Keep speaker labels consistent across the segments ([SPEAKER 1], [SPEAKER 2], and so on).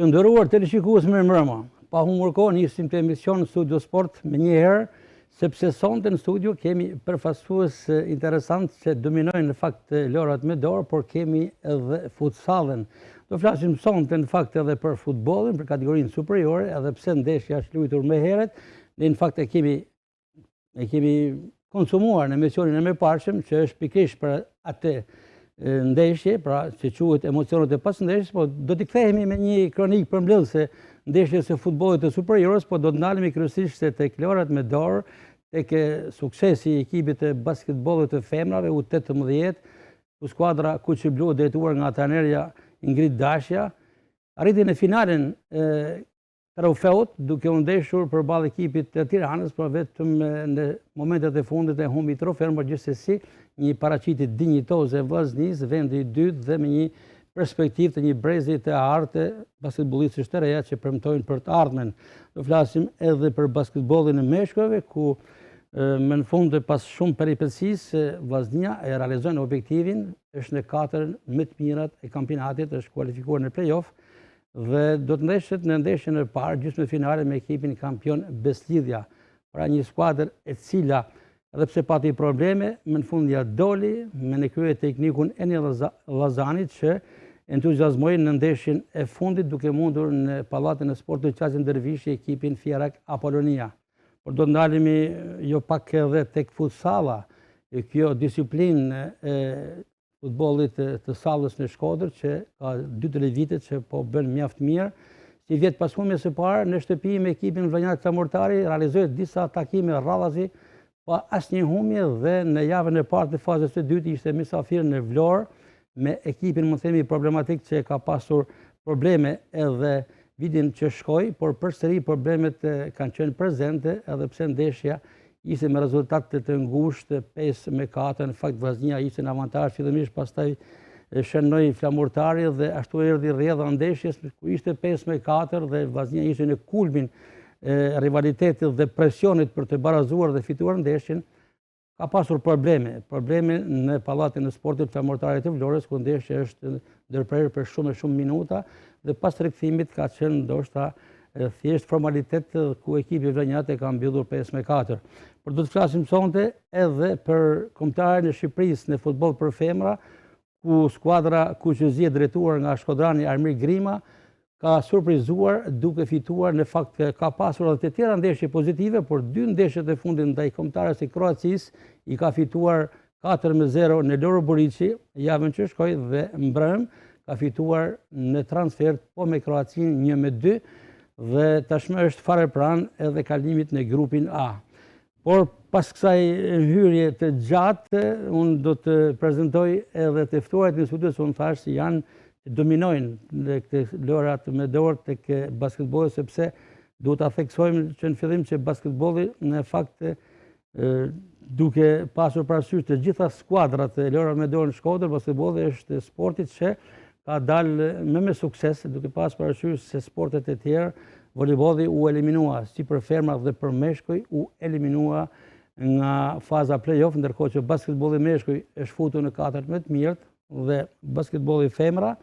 [SPEAKER 1] Të nderuar teleshikues, mirëmbrëma. Pa humbur kohë nisim të emision Studio Sport me një herë, sepse sonte në studio kemi përfaqësues interesant që dominojnë në fakt lojrat me dorë, por kemi edhe futsallin. Do flasim sonte në fakt edhe për futbollin, për kategorinë superiore, edhe pse ndeshja është luajtur më herët, ne në fakt e kemi konsumuar në emisionin e mëparshëm, që është pikërisht për atë ndeshje, pra që quhet emocionet e pas ndeshjes, po do t'i kthehemi me një kronikë përmbledhëse ndeshjes së futbollit të superiores, po do të ndalemi kryesisht tek lojrat me dorë, tek suksesi i ekipit të basketbollit të femrave U18, ku skuadra Kuqiblu drejtuar nga trajnerja Ingrid Dashja arriti në finalen trofeut, duke u ndeshur përballë ekipit të Tiranës, por vetëm në momentet e fundit e humbi trofeun, por gjithsesi një paraqitje dinjitoze vllaznisë, vendi i dytë dhe me një perspektivë të një brezi të artë basketbollistësh të reja që premtojnë për të ardhmen. Do flasim edhe për basketbollin e meshkujve, ku më në fund pas shumë peripetësisë vllaznia e realizon objektivin, është në 4 më të mirat e kampionatit, është kualifikuar në play-off dhe do të ndeshet në ndeshjen e parë gjysmëfinale me ekipin kampion Beslidhja. Pra një skuadër e cila edhe pse pati probleme, më në fund ja doli me në krye teknikun Eni Llazanit që entuziazmoi në ndeshjen e fundit, duke mundur në pallatin e sportit Qaqi Dervishi ekipin Fierak Apolonia. Por do të ndalemi jo pak edhe tek futsalla, kjo disiplinë e futbollit të sallës në Shkodër, që ka 2-3 vite që po bën mjaft mirë. Si vjet pas humbjes së parë në shtëpi me ekipin Vllonjak Tramortari, realizoi disa takime rradhazi pa asnjë humbje dhe në javën e parë të fazës së dytë ishte mysafir në Vlorë me ekipin, mund të themi, problematik që ka pasur probleme edhe vitin që shkoi, por përsëri problemet kanë qenë prezente, edhe pse ndeshja ishte me rezultate të ngushtë 5-4, në fakt vllaznia ishte në avantazh fillimisht, pastaj shënoi Flamurtari dhe ashtu erdhi rrjedha ndeshjes, ku ishte 5-4 dhe vllaznia ishte në kulmin rivalitetit dhe presionit për të barazuar dhe fituar ndeshjen. Ka pasur probleme në pallatin e sportit Flamurtarit të Vlorës, ku ndeshja është ndërprerë për shumë minuta dhe pas rikthimit ka qenë ndoshta thjesht formalitet, ku ekipi Vllonjat e ka mbyllur 5-4. Por do të flasim sonte edhe për kombëtarin e Shqipërisë në futboll për femra, ku skuadra Kuqëzi drejtuar nga shkodrani Armir Grima ka surprizuar duke fituar. Në fakt ka pasur edhe të tjera ndeshje pozitive, por 2 ndeshjet e fundit ndaj kombëtares së Kroacisë i ka fituar 4-0 në Loro Buriçi javën që shkoi dhe mbrëm ka fituar në transfert po me Kroacinë 1-2 dhe tashmë është fare pranë edhe kalimit në grupin A. Por pas kësaj hyrje të gjatë, unë do të prezentoj edhe të ftuarit në studio, se unë thash se janë dominojnë në këtë lojrat me dorë tek basketbolli, sepse duhet ta theksojmë që në fillim që basketbolli në fakt duke pasur parasysh të gjitha skuadrat e lojrave me dorë në Shkodër, basketbolli është sporti që ka dalë me sukses, duke pas parasysh se sportet e tjera, voleybolli u eliminua si për femra dhe për meshkuj, u eliminua nga faza play-off, ndërkohë që basketbolli meshkuj është futur në 4 më të mirët dhe basketbolli femra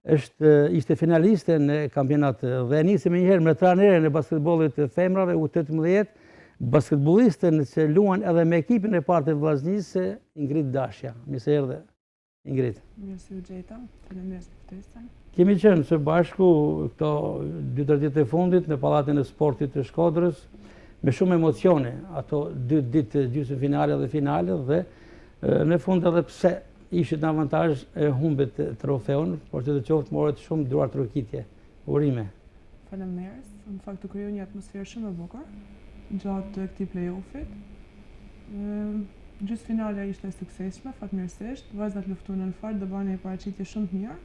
[SPEAKER 1] ishte finaliste në kampionat. Dhe nisim njëherë me trajnerin e basketbollit të femrave U18, basketbollistën që luan edhe me ekipin e parë të vllaznisë, Ingrid Dashja. Mirë se erdhe, Ingrid.
[SPEAKER 2] Mirë se u gjeta, faleminderit për ftesën.
[SPEAKER 1] Kemi qenë së bashku këto 2-3 ditë e fundit në pallatin e sportit të Shkodrës me shumë emocione, ato 2 ditë gjysmëfinale dhe finale, dhe në fund edhe pse ishit në avantazh e humbet trofeun, por që të qoftë morët shumë duar trokitje. Urime.
[SPEAKER 2] Faleminderit. Në fakt u krijoi një atmosferë shumë e bukur gjatë këtij play-offit. Gjysmëfinalja ishte suksesshme, fatmirësisht. Vajzat luftuan në fakt dhe bani një paraqitje shumë të mirë.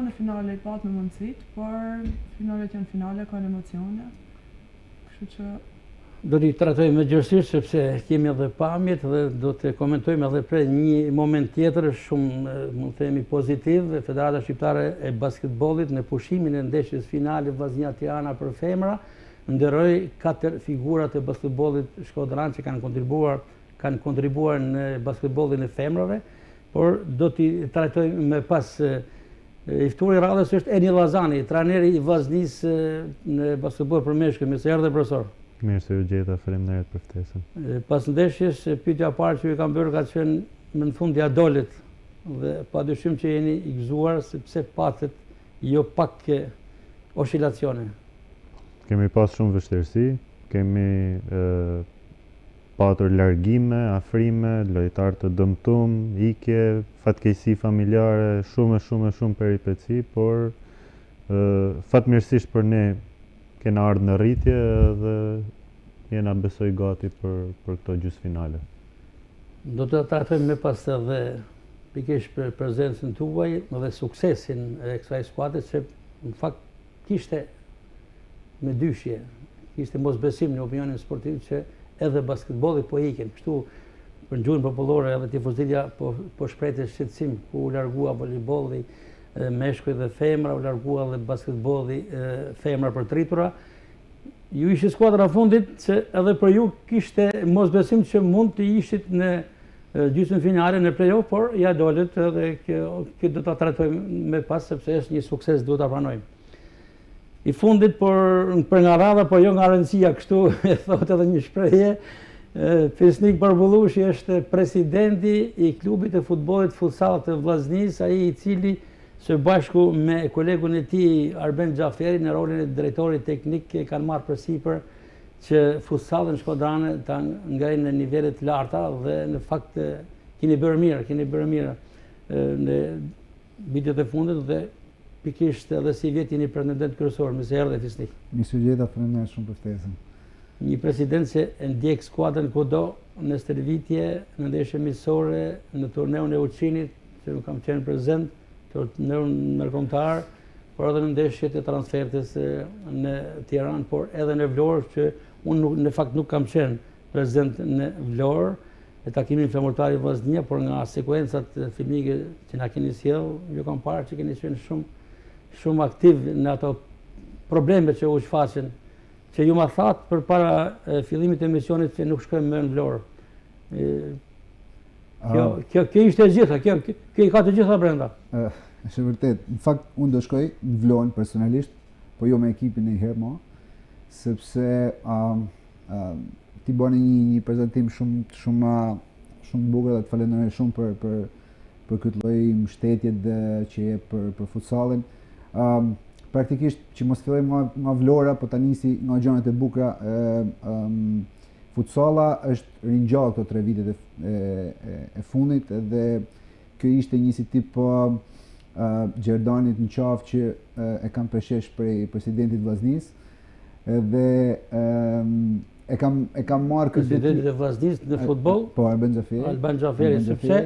[SPEAKER 2] Në finale i pat me mundësit, por finalet janë finale, kanë emocione. Kështu që
[SPEAKER 1] do t'i trajtojmë me gjërësisht, sepse kemi edhe pamjet dhe do të komentojmë edhe për një moment tjetër shumë, mund të themi, pozitiv. Federata Shqiptare e Basketbollit në pushimin e ndeshjes finale Vllaznia Tirana për femra nderoi 4 figurat e basketbollit shkodran që kanë kontribuar në basketbollin e femrave, por do t'i trajtojmë me pas I ftuar i radhës është Eni Llazani, trajneri i Vllaznisë në basketboll për meshkuj. Mirë se erdhe profesor.
[SPEAKER 3] Mirë se u gjeta, faleminderit për ftesën.
[SPEAKER 1] Pas ndeshjes, pyetja e parë që ju kam bërë ka qenë në fund ja dolet dhe padyshim që jeni i gëzuar sepse patët jo pak oscilacione.
[SPEAKER 3] Kemi pas shumë vështirësi, kemi patur largime, afrime, lojtar të dëmtum, ikje, fatkeqësi familjare, shumë peripeci, por fatmirësisht për ne kena ardhur në rritje dhe jena besoj gati për këto gjysmëfinale.
[SPEAKER 1] Do të trajtojmë më pas edhe pikërisht për prezencën tuaj dhe suksesin e kësaj skuadre që në fakt kishte me dyshje, kishte mosbesim në opinionin sportiv që edhe basketbolli po ikin. Kështu për gjuhën popullore edhe tifozëria po shprehte shqetësim ku u largua voleybolli meshkuj dhe femra, u largua dhe basketbolli femra për tritura. Ju ishte skuadra fundit që edhe për ju kishte mosbesim që mund të ishit në gjysmëfinale në play-off, por ja dolet edhe kjo do ta trajtojmë më pas sepse është një sukses, duhet ta pranojmë. I fundit për nga radha, por jo nga rëndësia, kështu e thotë edhe një shprehje. Fisnik Barbullushi është presidenti i klubit të futbollit futsal të Vllaznisë, ai i cili së bashku me kolegun e tij Arben Xhaferi në rolin e drejtorit teknik kanë marrë përsipër që futsallin shkodrane ta ngrenë në nivele të larta dhe në fakt keni bërë mirë në vitet e fundit dhe pikërisht edhe si vjet jeni pretendent kryesor. Mirë se erdhe Fisnik.
[SPEAKER 4] Mirë se u gjeta, faleminderit shumë për ftesën.
[SPEAKER 1] Një president që e ndjek skuadrën kudo në stërvitje, në ndeshje miqësore, në turneun e Uçinit, që nuk kam qenë prezent, turneun ndërkombëtar, por edhe në ndeshjet e transfertes në Tiranë, por edhe në Vlorë, që unë në fakt nuk kam qenë prezent në Vlorë, e takimin femërtar i Vllaznia, por nga sekuencat filmike që na keni sjell, ju kam parë që keni qenë shumë aktiv në ato probleme që u shfaqen, që ju ma thatë për para fillimit të emisionit që nuk shkojmë më në Vlorë. Kjo ishte gjitha, kjo i ka të gjitha brenda.
[SPEAKER 4] Është vërtet. Në fakt, unë do shkoj në Vlorë personalisht, po jo me ekipin e herë ma, sepse ti bërë një prezentim shumë bukur dhe të falenderoj shumë për këtë lloj mbështetje që jep për futsallin. Praktikisht që mos filloj nga Vlora, po ta nisi nga gjërat e bukura. Futsalla është ringjallë këto 3 vitet e fundit dhe kjo ishte një si tip Gjerdanit në qafë që e kam përshesh prej presidentit Vllaznisë dhe e kam marrë këtë
[SPEAKER 1] presidentit e Vllaznisë në futboll?
[SPEAKER 4] Po, Arben Xhaferi,
[SPEAKER 1] sepse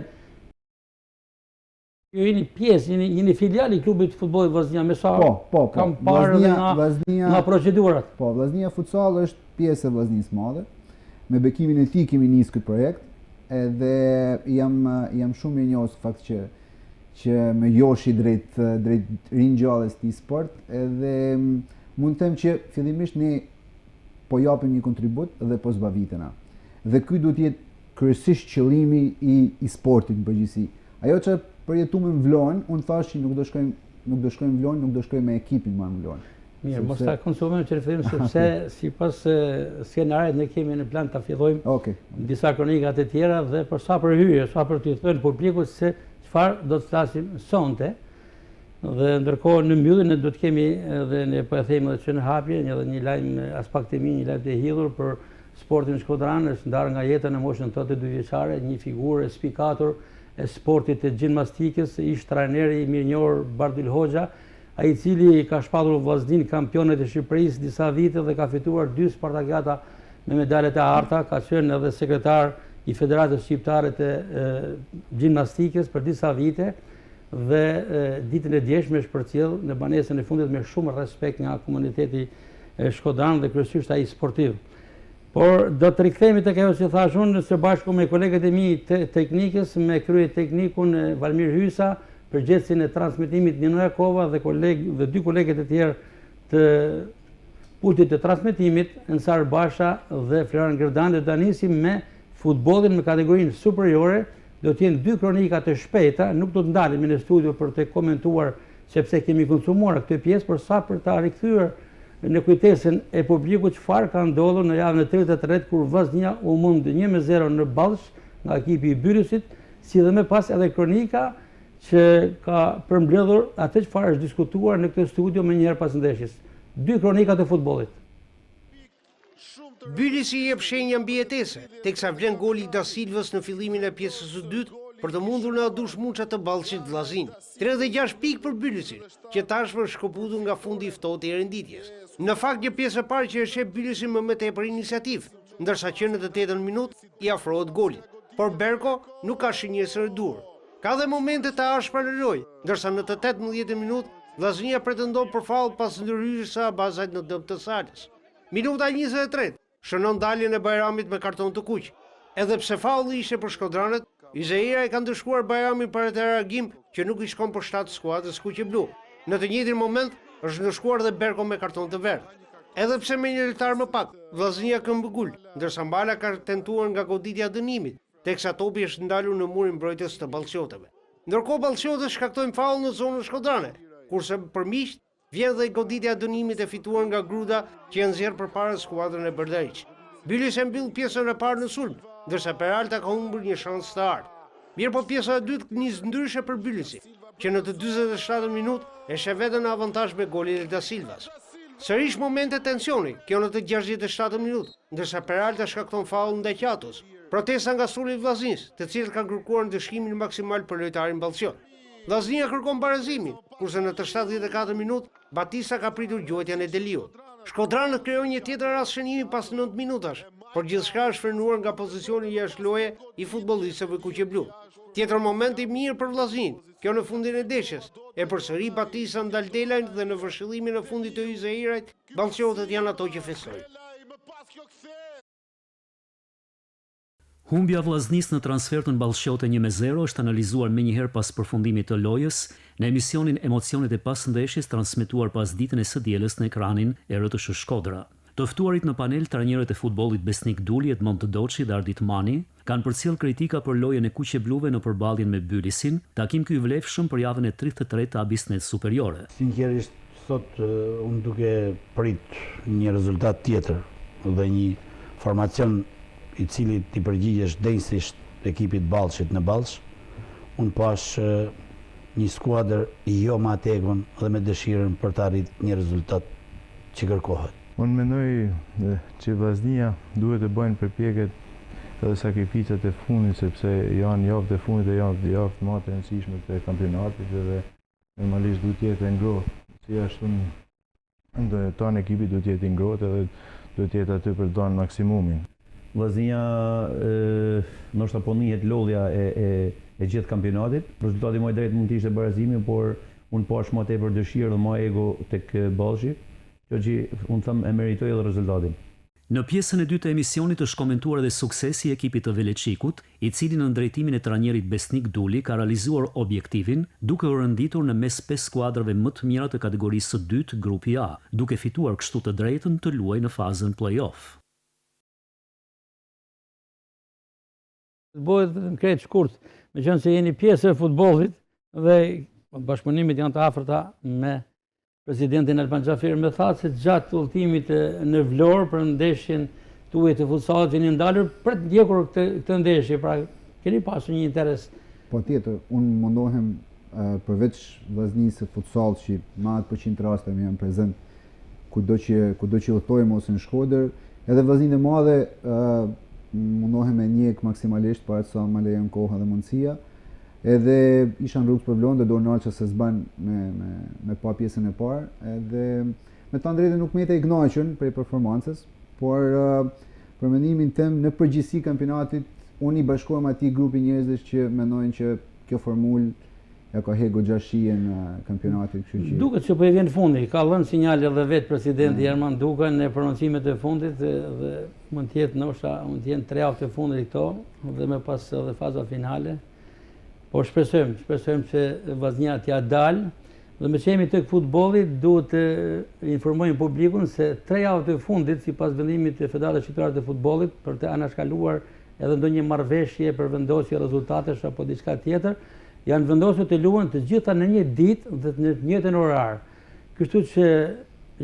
[SPEAKER 1] ju jeni pjesë, jeni filial i klubit të futbollit Vllaznia, me sa kam parë nga procedurat.
[SPEAKER 4] Po, Vllaznia Futsal është pjesë e Vllaznisë madhe. Me bekimin e tij kemi nisë këtë projekt, edhe jam shumë i njohur fakt që me joshi drejt ringjalljes të sport, edhe mund të them që fillimisht ne po japim një kontribut dhe po zbavitena. Dhe ky duhet të jetë kryesisht qëllimi i sportit në përgjithësi. Ajo që përjetuam në Vlorë, unë thash që nuk do shkojmë në Vlorë, nuk do shkojmë me ekipin më në Vlorë.
[SPEAKER 1] Mirë, mos ta konsumojmë që referim sepse sipas skenarit ne kemi në plan ta fillojmë disa kronikat e tjera dhe për sa për hyrje, sa për t'i thënë publikut se çfarë do të flasim sonte. Dhe ndërkohë në mbyllje ne do të kemi edhe ne po e them edhe që në hapje edhe një lajm as pak të mirë, një lajm të hidhur për sportin shkodran, është ndarë nga jeta në moshën 82 vjeçare, një figurë spikator e sportit të gjimnastikës, ish trajneri i mirënjohur Bardil Hoxha, ai i cili ka shpatur Vllaznin kampionet e Shqipërisë disa vite dhe ka fituar 2 spartakiata me medalet e arta, ka qenë edhe sekretar i Federatës Shqiptare të Gjimnastikës për disa vite dhe ditën e djeshme është përcjell në banesën e fundit me shumë respekt nga komuniteti shkodran dhe kryesisht ai sportiv. Por do të rikthehemi tek ajo që thash unë së bashku me kolegët e mi të teknikës, me krye teknikun Valmir Hysa, përgjegjësin e transmetimit Nino Jakova dhe 2 kolegët e tjerë të pultit të transmetimit, Ensar Basha dhe Florian Gerdani. Do ta nisim me futbollin me kategorinë superiore. Do të jenë 2 kronika të shpejta, nuk do të ndalemi në studio për të komentuar sepse kemi konsumuar këtë pjesë për sa për ta rikthyer në kujtesën e publikut çfarë ka ndodhur në javën e 33 kur Vllaznia u mund 1-0 në Ballsh nga ekipi i Bylisit, si dhe më pas edhe kronika që ka përmbledhur atë çfarë është diskutuar në këtë studio më njëherë pas ndeshjes. 2 kronikat e futbollit.
[SPEAKER 5] Bylisi jep shenja mbijetese, teksa vlen goli i Da Silvës në fillimin e pjesës së dytë për të mundur në adush muça të Ballshit Vllazin. 36 pikë për Bylisin, që tashmë është shkëputur nga fundi i ftohtë i renditjes. Në fakt një pjesë e parë që e sheh Bylisin më tepër iniciativë, ndërsa që në të 8 minutë i afrohet golit. Por Berko nuk ka shënjesër e dur. Ka dhe momente të ashpra në lojë, ndërsa në të 18 minutë Vllaznia pretendon për faull pas ndërhyrjes së Abazajt në dëm të Salës. Minuta 23 shënon daljen e Bajramit me karton të kuq. Edhe pse faulli ishte për shkodranet, Izeira e ka ndëshkuar Bajramin për atë reagim që nuk i shkon për shtatë skuadrës kuqe-blu. Në të njëjtin moment është ndëshkuar dhe Berko me karton të verdh. Edhe pse me një lojtar më pak, Vllaznia këmbë gul, ndërsa Mbala ka tentuar nga goditja dënimit, teksa topi është ndalur në murin mbrojtës të ballqotëve. Ndërkohë ballqotët shkaktojnë faull në zonën shkodrane, kurse për miqt vjen dhe goditja dënimit e fituar nga Gruda që e nxjerr përpara skuadrën e Berdariq. Bylis e mbyll pjesën e parë në sulm, ndërsa Peralta ka humbur një shans të ardhmë. Mirë po pjesa e dytë nis ndryshe për Bylisin, që në të 47 minutë e sheh veten në avantazh me golin e Da Silvas. Sërish momente tensioni, kjo në të 67 minutë, ndërsa Peralta shkakton faull ndaj Qatos. Protesta nga sulli i Vllaznis, të cilët kanë kërkuar ndëshkimin maksimal për lojtarin ballqiot. Vllaznia kërkon barazimin, kurse në të 74 minutë Batista ka pritur gjojtjen e Deliut. Shkodranët krijon një tjetër rast shënimi pas 9 minutash, por gjithçka është frenuar nga pozicioni jashtë loje i futbollistëve kuqe-blu. Tjetër moment i mirë për Vllaznin, kjo në fundin e ndeshjes, e përsëri Batista ndal Delajn dhe në vëshillimin e fundit të Izeirajt, ballqotët janë ato që festojnë.
[SPEAKER 6] Humbja Vllaznis në transfer të Ballqote 1-0 është analizuar menjëherë pas përfundimit të lojës në emisionin Emocionet e pasndeshjes transmetuar pas ditën e së dielës në ekranin e RTS Shkodra. Të ftuarit në panel trajnerët e futbollit Besnik Duli, Edmond Doçi dhe Ardit Mani kanë përcjell kritika për lojën e kuqe-bluve në përballjen me Bylisin, takim ky i vlefshëm për javën e 33 të Abisnet Superiore.
[SPEAKER 7] Sinqerisht sot unë duke prit një rezultat tjetër dhe një formacion i cili t'i përgjigjesh denjësisht ekipit Ballshit në Ballsh, unë pash një skuadër jo ma tegun dhe me dëshirën për të arrit një rezultat që kërkohet.
[SPEAKER 3] Unë mendoj që Vllaznia duhet të bëjnë përpjekjet edhe sakrificat e fundit, sepse janë javët e fundit dhe janë javët më të rëndësishme të kampionatit dhe normalisht duhet të jetë ngrohtë. Si ashtu tonë ekipi duhet të jetë ngrohtë edhe duhet të jetë aty për të dhënë maksimumin.
[SPEAKER 8] Vllaznia ndoshta po njihet lodhja e gjithë kampionatit. Rezultati më i drejtë mund të ishte barazimi, por unë pash më tepër dëshirë dhe më ego tek Ballshi, që unë them e meritoi edhe rezultatin.
[SPEAKER 6] Në pjesën e dytë të emisionit është komentuar edhe suksesi i ekipit të Veleçikut, i cili në drejtimin e trajnerit Besnik Duli ka realizuar objektivin, duke u renditur në mes 5 skuadrave më të mira të kategorisë së dytë, grupi A, duke fituar kështu të drejtën të luajë në fazën play-off.
[SPEAKER 1] Bëhet në krejt shkurt, me qenë se jeni pjesë e futbollit dhe bashkëpunimit janë të afërta me presidentin Alban Xhaferi, me thatë se gjatë udhëtimit në Vlorë për ndeshjen tuaj të futsallit jeni ndalur për të ndjekur këtë ndeshje, pra keni pasur një interes?
[SPEAKER 4] Po tjetër, unë mundohem përveç Vllaznisë futsal që në 100% raste më jam prezent kudo që udhtojmë ose në Shkodër, edhe Vllazninë e madhe mundohem e njek maksimalisht para sa më lejon koha dhe mundësia. Edhe isha në rrugës për Vlorën dhe Dornal që se zban me pa pjesën e parë, edhe me të drejtën nuk me të i kënaqur prej performancës, por për mendimin tim në përgjithësi kampionatit unë i bashkohem atij grupi njerëzish që mendojnë që kjo formulë ja ka hequr gjashien në kampionatit, kështu që
[SPEAKER 1] duket se po i vjen fundi, ka dhënë sinjale edhe vetë presidenti Jerman Duka në prononcimet e fundit dhe mund të jetë ndoshta mund të jenë 3 javë të fundit këto dhe më pas edhe faza finale. Po shpresojmë se Vllaznia t'ja dalë dhe me që jemi tek futbolli duhet të informojmë publikun se 3 javë të fundit sipas vendimit të Federatës Shqiptare të Futbollit për të anashkaluar edhe ndonjë marrëveshje për vendosje rezultatesh apo diçka tjetër, janë vendosur të luajnë të gjitha në një ditë dhe në të njëjtën orar. Kështu që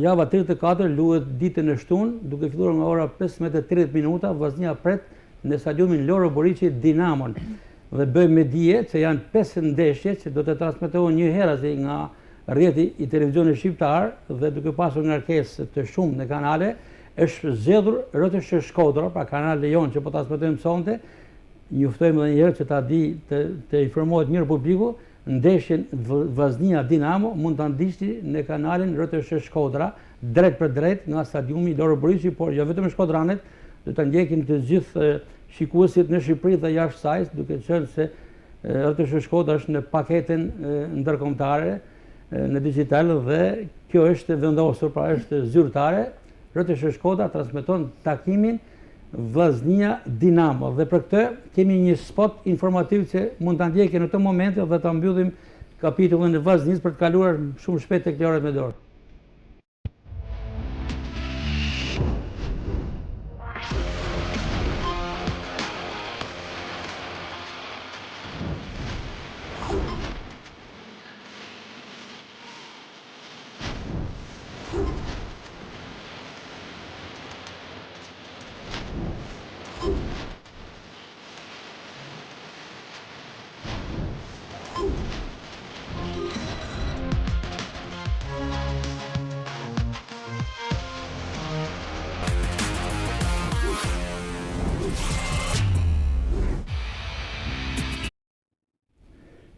[SPEAKER 1] java 34 luhet ditën e shtunë, duke filluar nga ora 15:30 Vllaznia pret në stadiumin Loro Boriçi Dinamon. Dhe bëjmë me dije se janë 5 ndeshje që do të transmetohen një herë nga rrjeti i televizionit shqiptar dhe duke pasur ngarkesë të shumë në kanale, është zgjedhur RTS Shkodra, pra kanali jon që po transmetojmë sonte, njoftojmë edhe një herë që ta di të informohet mirë publiku, ndeshjen Vllaznia Dinamo mund ta ndiqni në kanalin RTS Shkodra, drejt për drejt nga stadiumi Loro Boriçi, por jo vetëm shkodranet, do ta ndjekin të gjithë shikuesit në Shqipëri dhe jashtë saj, duke qenë se RTS Shkodra është në paketen ndërkombëtare në digital dhe kjo është vendosur, pra është zyrtare. RTS Shkodra transmeton takimin Vllaznia Dinamo dhe për këtë kemi një spot informativ që mund ta ndjekin në këtë moment dhe ta mbyllim kapitullin e Vllaznisë për të kaluar shumë shpejt tek lojrat me dorë.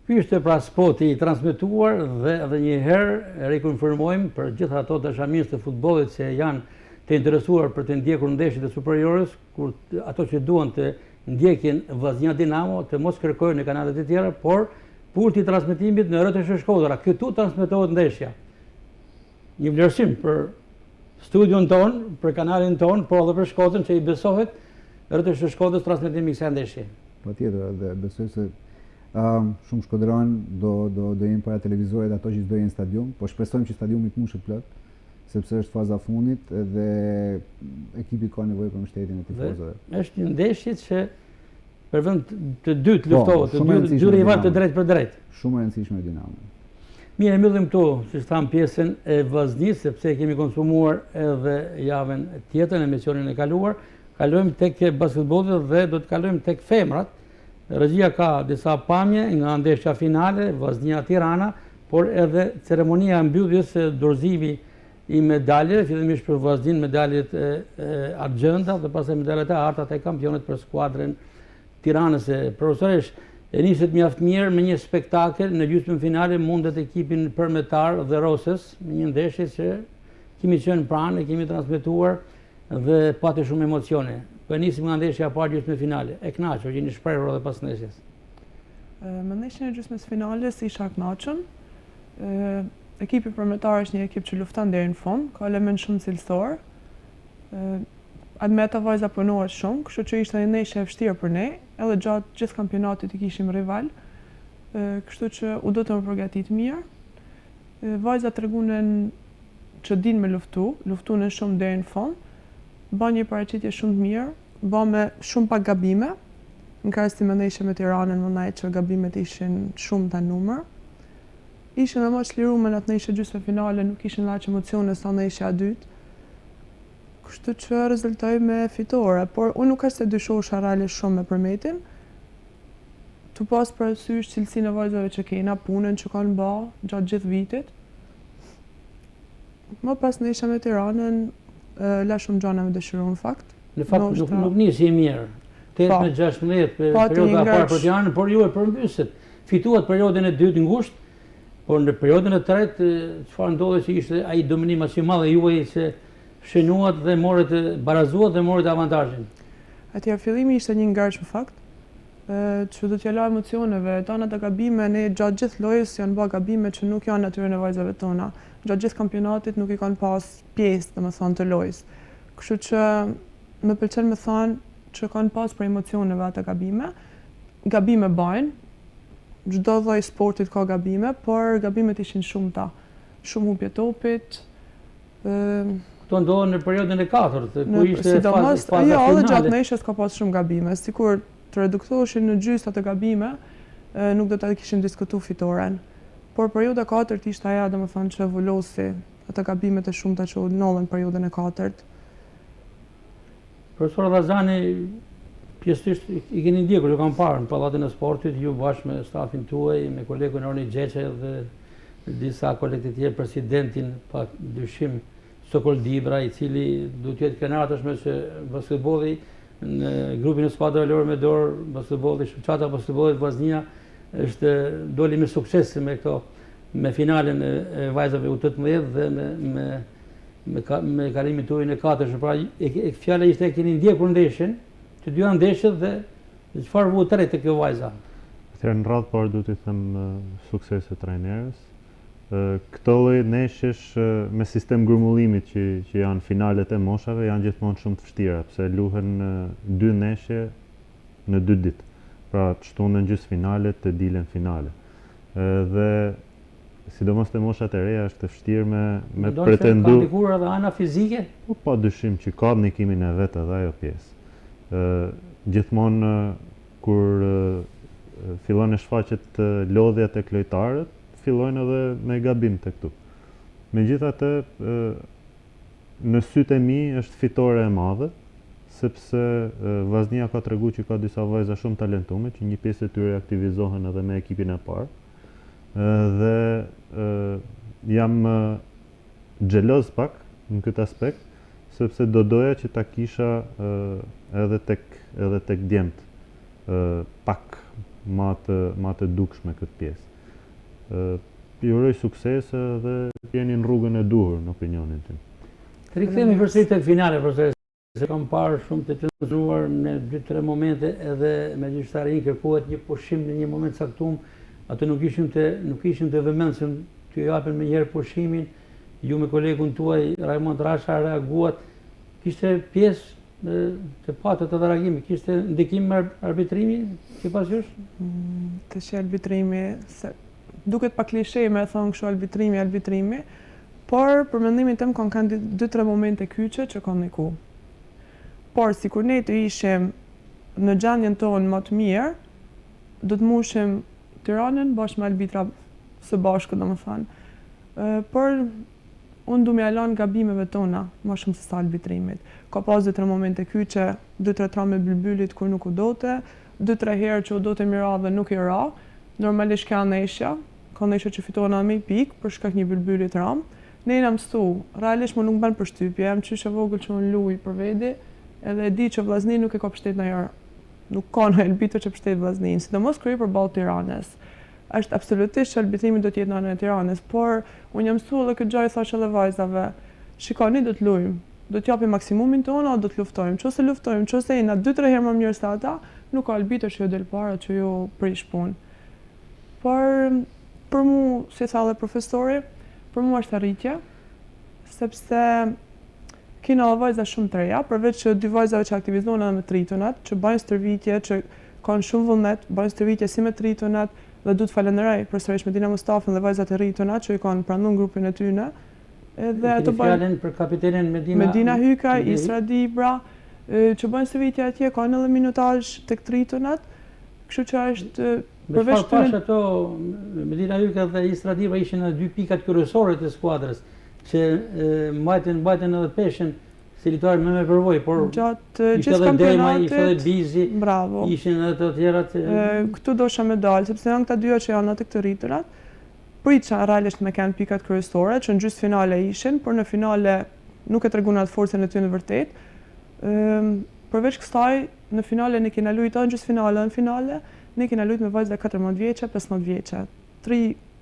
[SPEAKER 1] Ky ishte pra spoti i transmetuar dhe edhe një herë rikonfirmojmë për gjithë ato dashamirës të futbollit që janë të interesuar për të ndjekur ndeshjet e superiores, kur ato që duan të ndjekin Vllaznia Dinamo të mos kërkojnë në kanalet e tjera, por pulti i transmetimit në RTS Shkodra. Këtu transmetohet ndeshja. Një vlerësim për studion ton, për kanalin ton, por edhe për Shkodrën që i besohet RTS Shkodrës transmetimi i kësaj ndeshje.
[SPEAKER 4] Patjetër, dhe besoj se shumë shkodran do jenë para televizorit ato që do jenë stadium, po shpresojmë që stadiumi të mbushet plot, sepse është faza fundit dhe ekipi ka nevojë për mbështetjen e tifozëve.
[SPEAKER 1] Është një ndeshje që për vend të dytë luftohet, dy rival të drejt për drejt.
[SPEAKER 4] Shumë e rëndësishme Dinamo.
[SPEAKER 1] Mirë, mbyllim këtu, siç tham, pjesën e Vllaznisë, sepse kemi konsumuar edhe javën tjetër në emisionin e kaluar. Kalojmë tek basketbolli dhe do të kalojmë tek femrat. Regjia ka disa pamje nga ndeshja finale, Vllaznia Tirana, por edhe ceremonia mbylljes së dorëzimi i medaljeve, fillimisht për Vllaznin medaljet argjenda dhe pastaj medaljet e arta të kampionit për skuadrën tiranëse. Profesoresh, e niset mjaft mirë me një spektakël në gjysmën finale mundet ekipin Përmetar dhe Rosës, një ndeshje që kemi qenë pranë, kemi transmetuar dhe pati shumë emocione. Po nisim nga ndeshja e parë gjysmë finale. E kënaqur, jeni shprehur edhe pas ndeshjes.
[SPEAKER 2] Më ndeshjen e gjysmës finales isha kënaqur. Ekipi Përmetar është një ekip që lufton deri në fund, ka element shumë cilësor. Admeta vajza punohet shumë, kështu që ishte një ndeshje e vështirë për ne, edhe gjatë gjithë kampionatit i kishim rival. Kështu që u do të më përgatit mirë. Vajzat tregunen që din me luftunen shumë deri në fund. Ba një paraqitje shumë të mirë, ba me shumë pak gabime, në krahasim me ndeshje me Tiranën, më ndaj që gabimet ishin shumë të numër. Ishin dhe më çliruar në atë ndeshje gjysmë finale, nuk ishin aq emocione sa ndeshja e dytë. Kështu që rezultoi me fitore, por unë nuk është se dyshosha realisht shumë me Përmetin. Tu pas parasysh cilësinë e vajzave që kena, punën që kanë bë gjatë gjithë vitit. Më pas ndeshja me Tiranën, la shumë gjana me dëshiru në fakt.
[SPEAKER 1] Në fakt nuk nisi mirë. 8-16 perioda e parë për Tiranën, por ju e përmbyset. Fituat periodën e dytë ngushtë, por në periodën e tretë çfarë ndodhi që ishte ai dominim aq i madh e juaj që shënuat dhe morët barazuat dhe morët avantazhin.
[SPEAKER 2] Atëherë fillimi ishte një ngarç në fakt, që do t'ja la emocioneve, tana të gabime, ne gjatë gjithë lojës janë bë gabime që nuk janë natyrën e vajzave tona. Gjatë gjithë kampionatit nuk i kanë pas pjesë, domethënë, të lojës. Kështu që më pëlqen me thënë që kanë pas për emocioneve ato gabime. Gabime bajnë, çdo lloj sportit ka gabime, por gabimet ishin shumëta. Shumë humbje topit.
[SPEAKER 1] Këto ndodhen në periodën e katërt, ku ishte faza
[SPEAKER 2] finale. Jo, edhe gjatë
[SPEAKER 1] finale.
[SPEAKER 2] ndeshjes ka pas shumë gabime, sikur të reduktoheshin në gjysmë ato gabime, nuk do të kishim diskutu fitoren. Por periuda 4 ishte aja, domethënë, që vullosi ato gabimet e shumta që u ndodhen periudën e 4.
[SPEAKER 1] Profesor Vazani, pjesërisht i keni ndjekur, ju kam parë në Pallatin e Sportit, ju bashkë me stafin tuaj, me kolegun Orni Gjeqe dhe disa kolegë të tjerë, presidentin pa dyshim Sokol Dibra, i cili duhet të jetë kënaqësh që basketbolli në grupin e skuadrave lore me dorë, basketbolli, shfaqata basketbollit Vllaznia është doli me sukses me finalen e vajzave U18 dhe me kalimin tuaj në 4. Pra fjala ishte keni ndjekur ndeshjen, të dyja ndeshjet dhe çfarë vuhet tërë te kjo vajza.
[SPEAKER 3] Atëherë në radhë parë duhet të them sukses e trajnerës. Këto lloj ndeshjesh me sistem grumullimit që janë finalet e moshave janë gjithmonë shumë të vështira, pse luhen 2 ndeshje në 2 ditë. Pra të shtunën gjysmëfinale, të dilen finale. Dhe sidomos te moshat e reja është e vështirë me pretendu.
[SPEAKER 1] Ka ndikur edhe ana fizike?
[SPEAKER 3] Pa dyshim që ka ndikimin e vet edhe ajo pjesë. Gjithmonë kur fillon e shfaqet lodhja tek lojtarët, fillojnë edhe me gabim të këtu. Megjithatë, në sytë e mi është fitore e madhe, sepse Vllaznia ka tregu që ka disa vajza shumë talentume, që një pjesë e tyre aktivizohen edhe me ekipin e parë. Dhe jam xheloz pak në këtë aspekt, sepse do doja që ta kisha edhe tek djemt pak ma të dukshme këtë pjesë. Ju uroj suksese dhe jeni në rrugën e duhur në opinionin tim.
[SPEAKER 1] Të rikthehemi përsëri tek finale, profesor. Se kam parë shumë të tenzuar në 2-3 momente edhe me gjyqtarin kërkohet një pushim në një moment caktuar. Ato nuk ishin të vëmendshëm t'ju japin më njëherë pushimin. Ju me kolegun tuaj Raimond Rasha reaguat. Kishte pjesë të patët të reagimi, kishte ndikim me arbitrimi sipas jush?
[SPEAKER 2] Të që arbitrimi, duket pa klishe me thonë kështu arbitrimi, por për mendimin tim kanë 2-3 momente kyçe që kanë ndiku. Por si kur ne të ishim në gjendjen tonë më të mirë, do të mushim Tiranën bashkë me arbitra së bashku, domethënë. Por unë du me alon gabimeve tona më shumë se sa arbitrimit. Ka pas 2-3 momente kyçe, 2-3 trame Bylbylit kur nuk u dote, 2-3 herë që u dote Mirave nuk i ra. Normalisht ka ndeshja që fitohen me pikë për shkak një Bylbyli të ram. Ne jena mësu, realisht më nuk bën përshtypje, jam qyshe vogël që unë luj për vedi, edhe e di që Vllaznia nuk e ka pështet ndonjëherë. Nuk ka në arbitër që pështet Vllaznin, sidomos kur i përballë Tiranës. Është absolutisht që arbitrimi do të jetë në anën e Tiranës, por unë jam mësuar edhe këtë gjë i thash edhe vajzave. Shikoni, do të luajmë, do të japim maksimumin tonë, do të luftojmë. Nëse luftojmë, nëse jena 2-3 herë më mirë se ata, nuk ka arbitër që ju del para që ju prish punë. Por për mu, si tha dhe profesori, për mu është arritje, sepse kena dhe vajza shumë të reja, përveç që 2 vajzave që aktivizohen edhe me tritonat, që bajnë stërvitje, që kanë shumë vullnet, bajnë stërvitje si me tritonat, dhe du të falenderoj profesorish Medina Mustafën dhe vajzat e ritonat që i kanë pranuar grupin e tyre. Edhe ato
[SPEAKER 1] bajnë për kapitenin
[SPEAKER 2] Medina Hyka, Isra Dibra, që bajnë stërvitje atje, kanë edhe minutazh tek tritonat, kështu që është
[SPEAKER 1] përveç këtyre ato Medina Hyka dhe Isra Dibra ishin në 2 pikat kryesore të skuadrës që mbajtën edhe peshën si lojtarë me përvojë, por
[SPEAKER 2] gjatë gjithë kampionatit,
[SPEAKER 1] ishte edhe Bizi,
[SPEAKER 2] bravo.
[SPEAKER 1] Ishin edhe të tjerat.
[SPEAKER 2] Këtu dosha medalë, sepse janë këta dyja që janë atë këtë rritërat, pritësha realisht me kanë pikat kryesore, që në gjysmë finale ishin, por në finale nuk e treguan atë forcën e tyre në vërtet. Përveç kësaj, në finale ne kena luajtur në gjysmë finale, në finale ne kena luajtur me vajza 14 vjeçe, 15 vjeçe.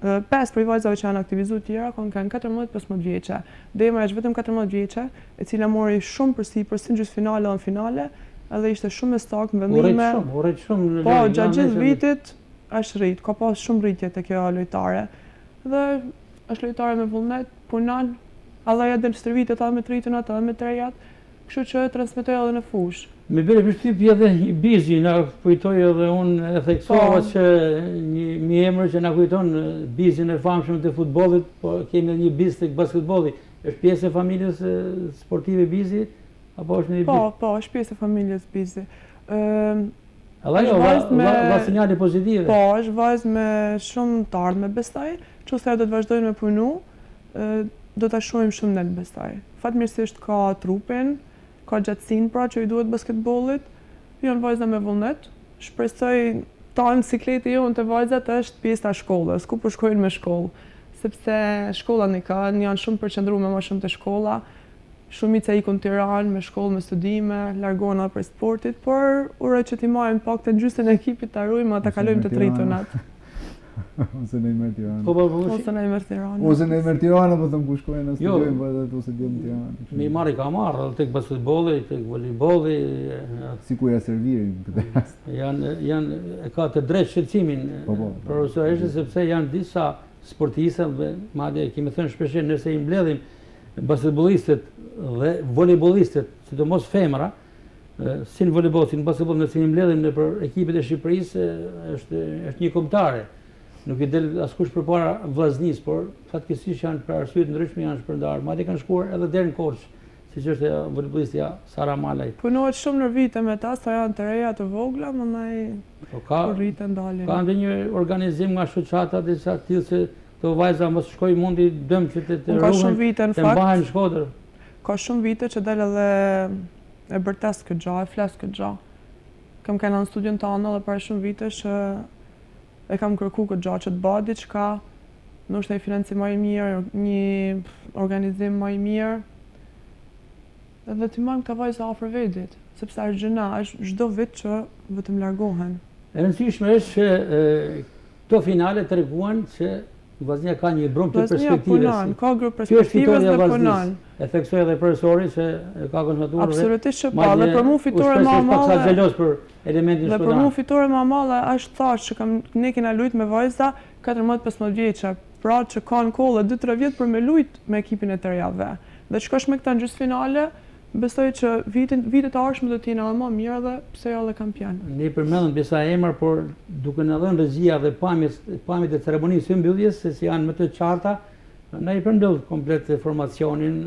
[SPEAKER 2] 5 prej vajzave që janë aktivizuar tjera kanë 14-15 vjeçe. Dema është vetëm 14 vjeçe, e cila mori shumë përsipër si në gjysmë finale dhe në finale, edhe ishte shumë me stak në vendime.
[SPEAKER 1] Urrejt shumë.
[SPEAKER 2] Po, gjatë gjithë vitit është rrit, ka pas shumë rritje te kjo lojtare. Dhe është lojtare me vullnet, punon, edhe ja del stërvitet edhe me tritonat, edhe me trejat, kështu që transmetoj edhe në fushë.
[SPEAKER 1] Me bëre përshtypje edhe Bizi, na kujtoj edhe unë e theksova që një emër që na kujton Bizin e famshëm të futbollit, po kemi edhe një Biz tek basketbolli. Është pjesë e familjes sportive Bizi apo është një?
[SPEAKER 2] Po, është pjesë e familjes Bizi.
[SPEAKER 1] Edhe jo, dha sinjale pozitive.
[SPEAKER 2] Po, është vajzë me shumë të ardhme bestaj, që se do të vazhdojnë me punu, do të shohim shumë në bestaj. Fatmirësisht ka trupin, ka gjatësin pra që i duhet basketbollit, janë vajza me vullnet, shpresoj tanë sikleti jonë të vajzat është pjesë ta shkollës, ku po shkojnë me shkollë, sepse shkolla një kanë, janë shumë përqendruar më shumë të shkolla, shumica ikun Tiranë me shkollë, me studime, largohen edhe për sportit, por uroj që t'i marrim pak të gjysmën e ekipit ta ruajmë, ta kalojmë të tritonat.
[SPEAKER 4] Ose në Emër Tiranë.
[SPEAKER 2] Ose në Emër Tiranë.
[SPEAKER 4] Ose në Emër Tiranë, po thëmë ku shkojnë në studiojnë, po edhe ose djemë në Tiranë.
[SPEAKER 1] Mi marri ka marrë, tek basketbolli, tek volejbolli.
[SPEAKER 4] Si ku ja servirin këtë rast.
[SPEAKER 1] E ka të drejtë shqetësimin profesoreshe, sepse janë disa sportistë, dhe madje kemi thënë shpesh nëse i mbledhim basketbollistët dhe volejbollistët, sidomos femra, si në volejboll, si në basketboll, nëse i mbledhim nëpër ekipet e Shqipërisë, është një kombëtare. Nuk i del askush përpara vllaznisë, por fatkeqësisht janë për arsye të ndryshme janë shpërndarë. Madje kanë shkuar edhe deri në Korçë, siç është volejbollistja Sara Malaj.
[SPEAKER 2] Punohet shumë në vite me ta, sa janë të reja të vogla, mëndaj rriten dalin.
[SPEAKER 1] Ka ndonjë organizim nga shoqata disa të tillë se këto vajza mos shkojnë mundi dëm që të ruhen, të mbahen në Shkodër.
[SPEAKER 2] Ka shumë vite që del edhe e bërtes këtë gjë, e flas këtë gjë. Kam kanë në studion tonë edhe para shumë vite që e kam kërku këtë gjë që të bëhet diçka, ndoshta një financim më i mirë, një organizim më i mirë. Edhe t'i marrim këta vajza afër vetit, sepse është gjëna, është çdo vit që vetëm largohen.
[SPEAKER 1] E rëndësishme është që këto finale treguan se Vllaznia ka një brum të perspektivës.
[SPEAKER 2] Ka grup perspektivës dhe punon.
[SPEAKER 1] E theksoi edhe profesori se ka konstatuar.
[SPEAKER 2] Absolutisht që po, dhe për mua fitore më e madhe.
[SPEAKER 1] Është xheloz për elementin shkollor.
[SPEAKER 2] Dhe për mua fitore më e madhe është thash që ne kena luajtur me vajza 14-15 vjeçë, pra që kanë kohë 2-3 vjet për me luajt me ekipin e tërjave. Dhe shkosh me këta në gjysmëfinale, besoj që vitet e ardhshme do të jenë edhe më mirë dhe pse jo edhe kampion.
[SPEAKER 1] Ne përmendëm disa emra, por duke na dhënë regjia dhe pamjet e ceremonisë së mbylljes, se si janë më të qarta, na i përmbledh komplet formacionin,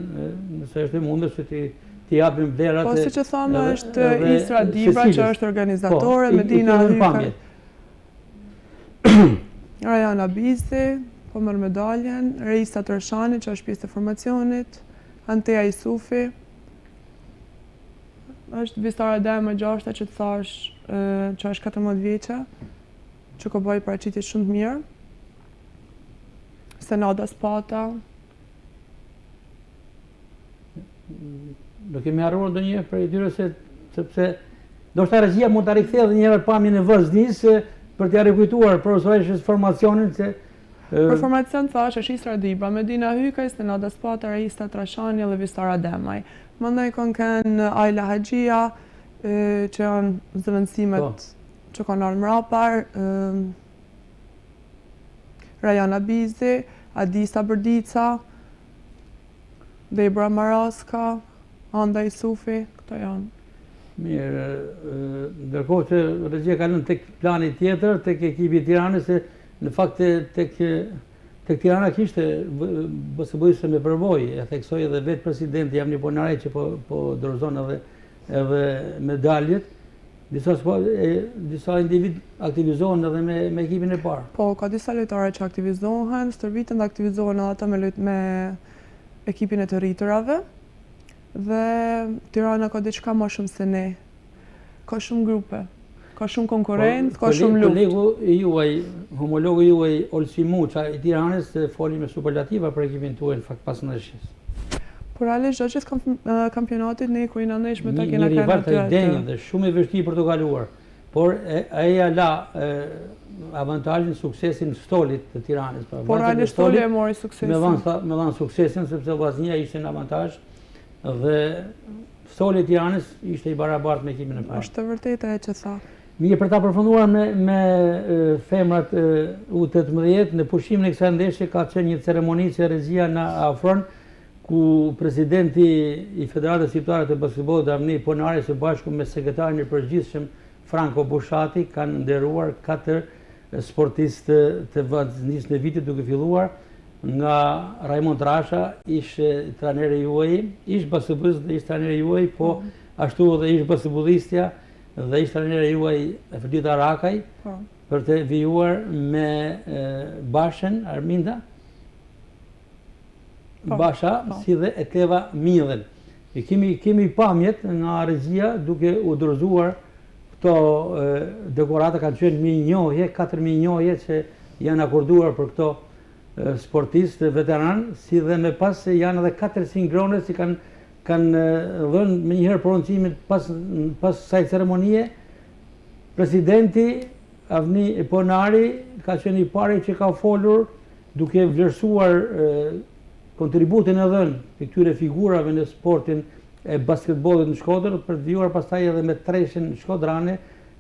[SPEAKER 1] nëse është e mundës që t'i japim vlerat.
[SPEAKER 2] Po siç e thamë, është Isra Dibra që është organizatore, Medina Hyka. Rajana Bizi, po merr medaljen, Reisa Torshani që është pjesë e formacionit, Antea Isufi. Është Vistara Dema gjashta që të thash që është 14 vjeçë, që ka bëj paraqitje shumë të mirë. Senada Spata.
[SPEAKER 1] Do kemi harruar ndonjë për tyre sepse ndoshta regjia mund ta rikthejë edhe një herë pamjen e vllaznisë për t'ia rikujtuar profesoreshës formacionin se
[SPEAKER 2] për formacion thash është Isra Dibra, Medina Hyka, Senada Spata, Reisa Trashani dhe Vistara Demaj. Mandaj kanë Ajla Haxhia, që janë zëvendësimet që kanë ardhur mrapar, Rajana Bizi, Adisa Bërdica, Debra Maraska, Anda Isufi, këto janë.
[SPEAKER 1] Mirë, ndërkohë që regjia ka lënë tek plani tjetër, tek ekipi i Tiranës, se në fakt tek Tirana kishte basketbolliste me përvojë, e theksoi edhe vetë presidenti Javni Ponare që po dorëzon edhe medaljet. Disa individ aktivizohen edhe me ekipin e parë.
[SPEAKER 2] Po, ka disa lojtarë që aktivizohen, stërvitën dhe aktivizohen edhe ata me ekipin e të rriturave. Dhe Tirana ka diçka më shumë se ne. Ka shumë grupe. Ka shumë konkurrencë, ka shumë luftë.
[SPEAKER 1] Homologu juaj Olsi Muça i Tiranës foli me superlativa për ekipin tuaj në fakt pas ndeshjes.
[SPEAKER 2] Por realisht çdo gjithë kampionatit ne ku jena nesh me ta kena
[SPEAKER 1] kanë atë denjë dhe shumë i vështirë për të kaluar. Por ai la avantazhin suksesin Stolit të Tiranës.
[SPEAKER 2] Por realisht Stoli e mori suksesin.
[SPEAKER 1] Me dhan suksesin sepse Vllaznia ishte në avantazh dhe Stoli i Tiranës ishte i barabartë me ekipin e parë.
[SPEAKER 2] Është vërtet ajo që tha.
[SPEAKER 1] Mirë, për ta përfunduar me femrat U18, në pushimin e kësaj ndeshje ka qenë një ceremoni që regjia na afron, ku presidenti i Federatës Shqiptare të Basketbollit Avni Ponari së bashku me sekretarin e përgjithshëm Franco Bushati kanë nderuar 4 sportistë të vllaznisë në vitit, duke filluar nga Raimond Rasha, ishte trajneri juaj, ish basketbollist dhe ish trajneri juaj, po ashtu edhe ish basketbollistja dhe ishte trajneri juaj Eferdita Rakaj
[SPEAKER 2] Po.
[SPEAKER 1] për të vijuar me Bashën Arminda,
[SPEAKER 2] Po,
[SPEAKER 1] Basha,
[SPEAKER 2] po.
[SPEAKER 1] si dhe Ekleva Midhen. E kemi pamjet nga regjia duke u dorëzuar këto dekorata, kanë qenë minjohje, 4 minjohje që janë akorduar për këto sportistë veteran, si dhe me pas janë edhe 400 grone që kanë dhënë me njëherë prononcimin pas kësaj ceremonie. Presidenti Avni Ponari ka qenë i pari që ka folur duke vlerësuar kontributin e dhënë të këtyre figurave në sportin e basketbollit në Shkodër, për të vijuar pastaj edhe me treshin shkodrane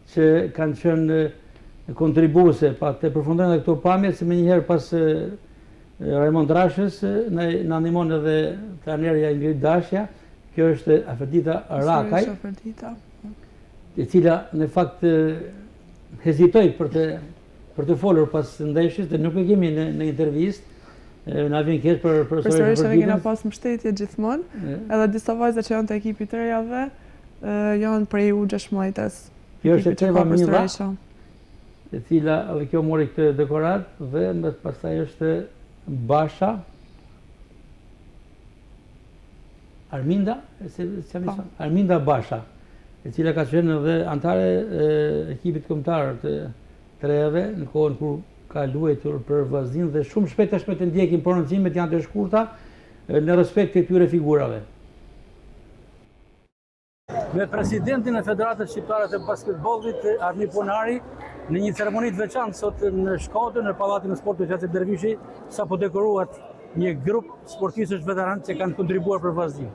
[SPEAKER 1] që kanë qenë kontribuese. Pa të përfundojnë edhe këto pamje, se me njëherë pas Raimond Rashës na ndihmon edhe trajnerja Ingrid Dashja. Kjo është Aferdita Rakaj, e cila në fakt hezitoi për të folur pas ndeshjes, dhe nuk e kemi në intervistë. Na vjen keq për
[SPEAKER 2] Përsërisht ne kena pas mbështetje gjithmonë, edhe disa vajza që janë të ekipit të rejave janë prej U16-s.
[SPEAKER 1] Kjo është Ekleva Midha, e cila edhe kjo mori këtë dekorat, dhe më pastaj është Basha Arminda, Arminda Basha, e cila ka qenë edhe antare ekipit kombëtar të rejave në kohën kur ka luajtur për vllaznin, dhe shumë shpejt të ndjekin prononcimet, janë të shkurta në respekt të këtyre figurave. Me presidentin e Federatës Shqiptare të Basketbollit, Arni Ponari, në një ceremoni të veçantë sot në Shkodër, në Pallatin e Sportit Qasë Dervishi, sapo dekoruat një grup sportistësh veteran që kanë kontribuar për vllaznin.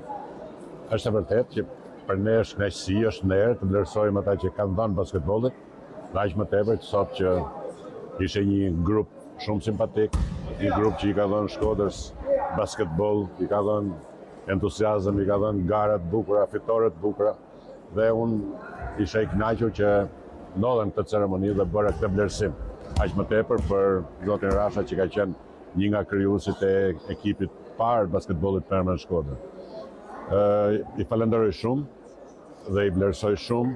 [SPEAKER 9] Është e vërtetë që për ne është kënaqësi, është në erë të vlerësojmë ata që kanë dhënë basketbollit, aq më tepër sot që ishte një grup shumë simpatik, një grup që i ka dhënë Shkodrës basketbol, i ka dhënë entuziazëm, i ka dhënë garat bukura, fitore të bukura, dhe unë isha i kënaqur që ndodhen këtë ceremoni dhe bëra këtë vlerësim. Aq më tepër për zotin Rasha që ka qenë një nga krijuesit e ekipit parë basketbollit Permanent Shkodër. I falenderoj shumë dhe i vlerësoj shumë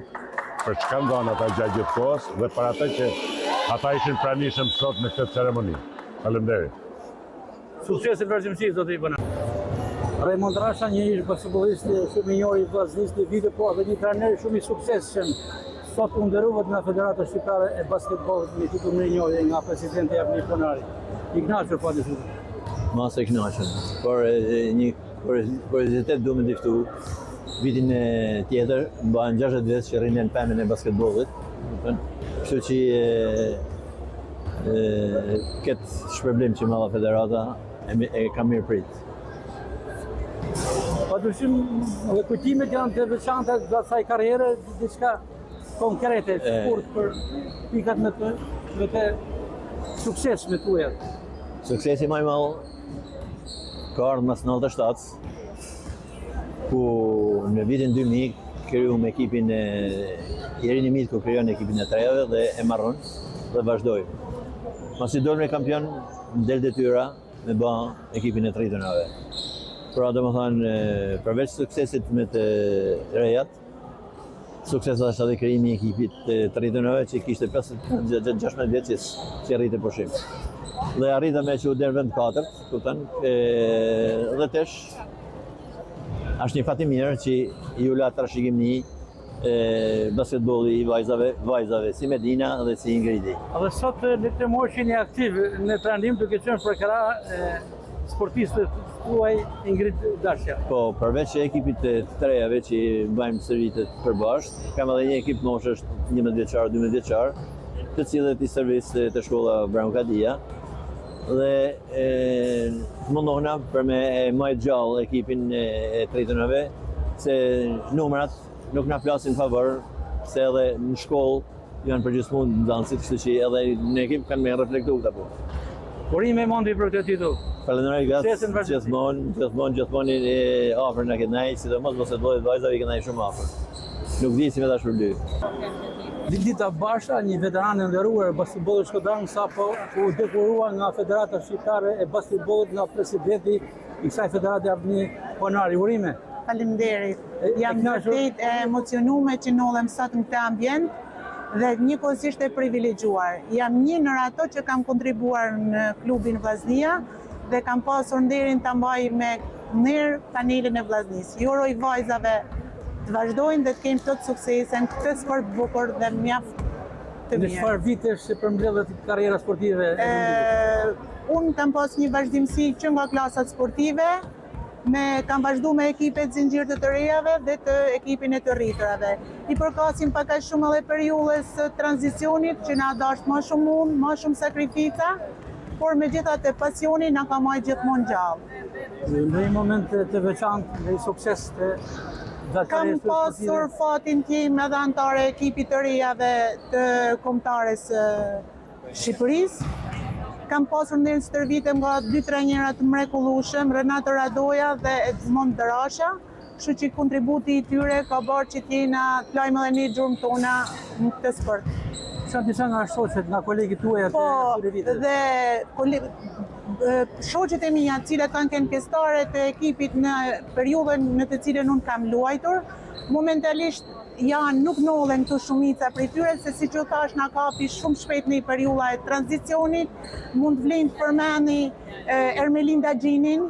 [SPEAKER 9] për çka ndonë ata gjatë gjithë kohës dhe për ata që ata ishin pranishëm sot në këtë ceremoni. Faleminderit.
[SPEAKER 1] Sukses e vazhdimësisë zoti Ponari. Raimond Rasha, një basketbollist shumë i njohur i vllaznisë të vitit, po edhe një trajner shumë i suksesshëm. Sot u nderuat nga Federata Shqiptare e Basketbollit me titull më i njohur nga presidenti Avni Ponari. I kënaqur po atë.
[SPEAKER 10] Mas e kënaqur. Por një kuriozitet duhet të diftu. Vitin tjetër mbahen 60 vjet që rrinin pemën e basketbollit. Kështu që këtë shpërblim që malla Federata e ka mirë prit.
[SPEAKER 1] Padyshim edhe kujtimet janë të veçanta gjatë asaj karriere, diçka konkrete, shkurt për pikat me të sukses me tuja.
[SPEAKER 10] Suksesi më i madh ka ardhur mas 97, ku në vitin 2000 kriju me ekipin e Jerini Mit, ku krijon ekipin e treve dhe e marron dhe vazhdoi. Pasi dolëm kampion, del detyra me bë ekipin e tritonave. Pra domethënë, përveç suksesit me të rejat, suksesi është edhe krijimi i ekipit të tritonave që kishte 16 vjet që rritë pushim. Dhe arritëm që u derë vend 4, kupton, dhe tesh është një fat i mirë që i u la trashëgimni basketbolli i vajzave si Medina dhe si Ingridi.
[SPEAKER 1] Edhe sot në këtë moshë një aktiv në trajnim duke qenë për krah sportistët tuaj Ingrid Dashja.
[SPEAKER 10] Po, përveç ekipit të trejave që bëjmë servitet përbashkët, kam edhe një ekip moshësh 11 vjeçar, 12 vjeçar, të cilët i servis të shkolla Brown Kadia. Dhe mundohna për me majtë gjallë ekipin e tritonave, se numrat nuk na flasin favor, se edhe në shkollë janë përgjithmonë ndanësit, kështu që edhe në ekip kanë me reflektu këta po.
[SPEAKER 1] Urime e mondi për këtë titull.
[SPEAKER 10] Falenderoj gatë, gjithmonë afër na këtë nejë, sidomos basketbollit vajzave i këtë nejë shumë afër. Nuk di si me ta shpërblyj.
[SPEAKER 1] Lindita Basha, një veteran e nderuar e basketbollit shkodran, sapo u dekorua nga Federata Shqiptare e Basketbollit nga presidenti i kësaj federate Avni Ponari. Urime.
[SPEAKER 11] Faleminderit. Jam vërtet e emocionuar që ndodhem sot në këtë ambient dhe njëkohësisht e privilegjuar. Jam një ndër ato që kam kontribuar në klubin Vllaznia dhe kam pasur nderin ta mbaj me nerë panelin e Vllaznisë. Ju uroj vajzave të vazhdojnë dhe të kemi plot suksese në këtë sport bukur dhe mjaft të
[SPEAKER 1] Në
[SPEAKER 11] mirë.
[SPEAKER 1] çfarë vitesh përmbledhet karriera sportive?
[SPEAKER 11] Unë kam pas një vazhdimsi që nga klasat sportive, kam vazhdu me ekipet zinxhir të rejave dhe të ekipin e të rritërave. I përkasim pak a shumë edhe periudhës së tranzicionit që na dasht më shumë unë, më shumë sakrifica, por me gjithat e pasioni na ka majtë gjithmonë gjallë.
[SPEAKER 1] Në një moment të veçantë, në një sukses të
[SPEAKER 11] Kam pasur fatin tim edhe antare e ekipit të rejave të kombëtares Shqipërisë. Kam pasur nderin së tërvitem nga 2 trajnera të mrekullueshëm, Renato Radoja dhe Edmond Drasha, kështu që kontributi i tyre ka bërë që t'jena t'lajmë edhe një gjurmë tona në këtë sport.
[SPEAKER 1] Sa disa nga shoqet, nga kolegit tuaj atë këtyre viteve?
[SPEAKER 11] Dhe shoqet e mia, të cilat kanë qenë pjesëtare të ekipit në periudhën në të cilën unë kam luajtur, momentalisht nuk ndodhen këtu shumica prej tyre, se si që thash na kapi shumë shpejt në periudha e tranzicionit, mund vlen të përmeni Ermelinda Gjinin,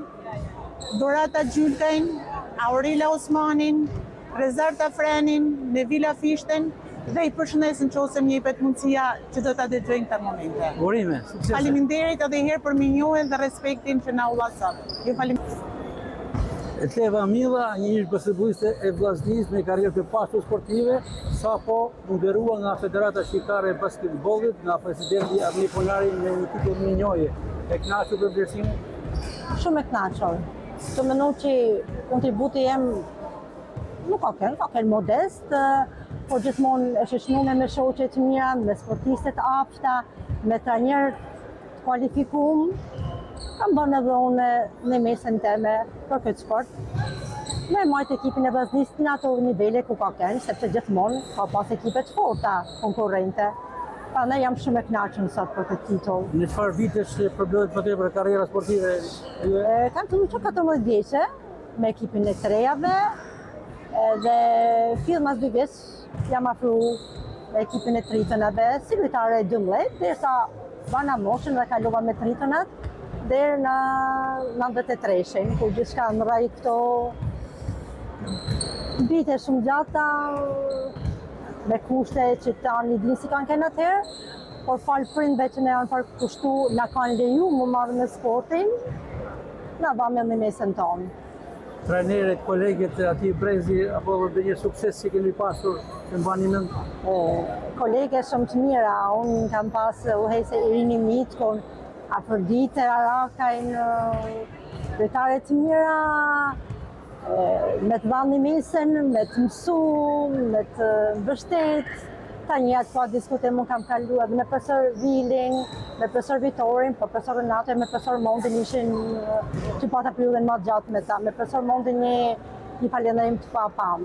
[SPEAKER 11] Dorata Gjylkajn, Aurela Osmanin, Rezarta Frenin, Nevila Fishten, dhe i përshëndesin nëse më jepet mundësia që do ta dëgjojnë këtë momente.
[SPEAKER 1] Urime, suksese.
[SPEAKER 11] Faleminderit edhe një herë për minjohen dhe respektin që na u dha sot. Ju faleminderit.
[SPEAKER 1] Tleva Milla, një ish basketbolliste e Vllaznisë me karrierë të pasur sportive, sapo nderuar nga Federata Shqiptare e Basketbollit, nga presidenti Arni Polari me një titull minjoje. E kënaqur për vlerësimin?
[SPEAKER 12] Shumë e kënaqur. Të mendoj që kontributi jem nuk ka qenë modest, po gjithmonë e shoqënuar me shoqe të mira, me sportiste të afta, me trajner të kualifikuar. Kam bërë edhe unë në mesën time për këtë sport. Me majtë ekipin e Vllaznisë në ato nivele ku ka qenë, sepse gjithmonë ka pas ekipe të forta konkurrente. Prandaj jam shumë e kënaqur sot për këtë titull.
[SPEAKER 1] Në çfarë vitesh përmbledhet më tepër karriera sportive?
[SPEAKER 12] Kam filluar 14 vjeçe me ekipin e të rejave dhe fill mas 2 vjeç jam afruar me ekipin e të rritënave si lojtare 12, derisa bana moshën dhe kalova me të rritënat deri në 93-shin, ku gjithçka ndroi këto vite shumë gjata me kushte që tani din si kanë qenë atëherë, por fal prindve që ne janë përkushtu, na kanë leju më marrë me sportin, na dhamë në mesën tonë.
[SPEAKER 1] Trajnerët, kolegët, ati Brezi, apo dhe një sukses që keni pasur të mbani mend?
[SPEAKER 12] Kolege shumë të mira, unë kam pas uhejse Irini Mitkon, Afrodite Arakajn, lojtare të mira, me të dhanë një mesën, me të mësu, me të mbështet. Ta një atë pa diskutim, unë kam kalu edhe me profesor Vilin, me profesor Vitorin, po profesor Renato e me profesor Mondin ishin që pata periudhën më gjatë me ta. Me profesor Mondin një falënderim të papam.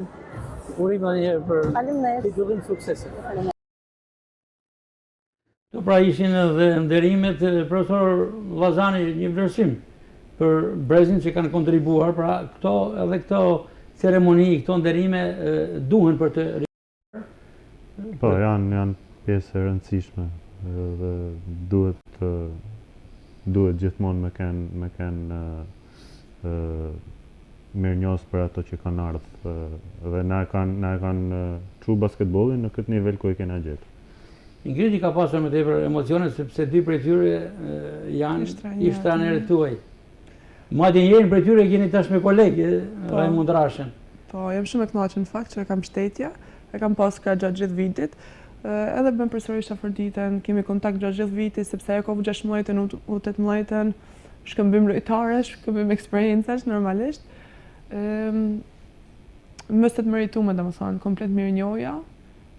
[SPEAKER 1] Urime një herë për titullim suksese. Këto pra ishin edhe nderimet profesor Vllazani, një vlerësim për Brezin që kanë kontribuar, pra këto ceremoni, këto nderime duhen për të
[SPEAKER 3] Po, janë pjesë e rëndësishme dhe duhet gjithmonë me kenë mirënjohës për ato që kanë ardhur dhe na kanë çu basketbollin në këtë nivel ku e kena gjetur.
[SPEAKER 1] Ingridi ka pasur me tepër emocione sepse 2 prej tyre janë ish trajnerët tuaj. Madje njërin prej tyre keni tash me kolegë, Raimund Drashën.
[SPEAKER 2] Po, jam shumë e kënaqur në fakt që kam shtetja, e kam pas gjatë gjithë vitit. Edhe bëm përsërisht Afroditën, kemi kontakt gjatë gjithë vitit, sepse ajo ka 6 muajtën, u 18-ën, shkëmbim lojtaresh, shkëmbim eksperiencash normalisht. Mos të meritume, domethënë, komplet mirënjohja,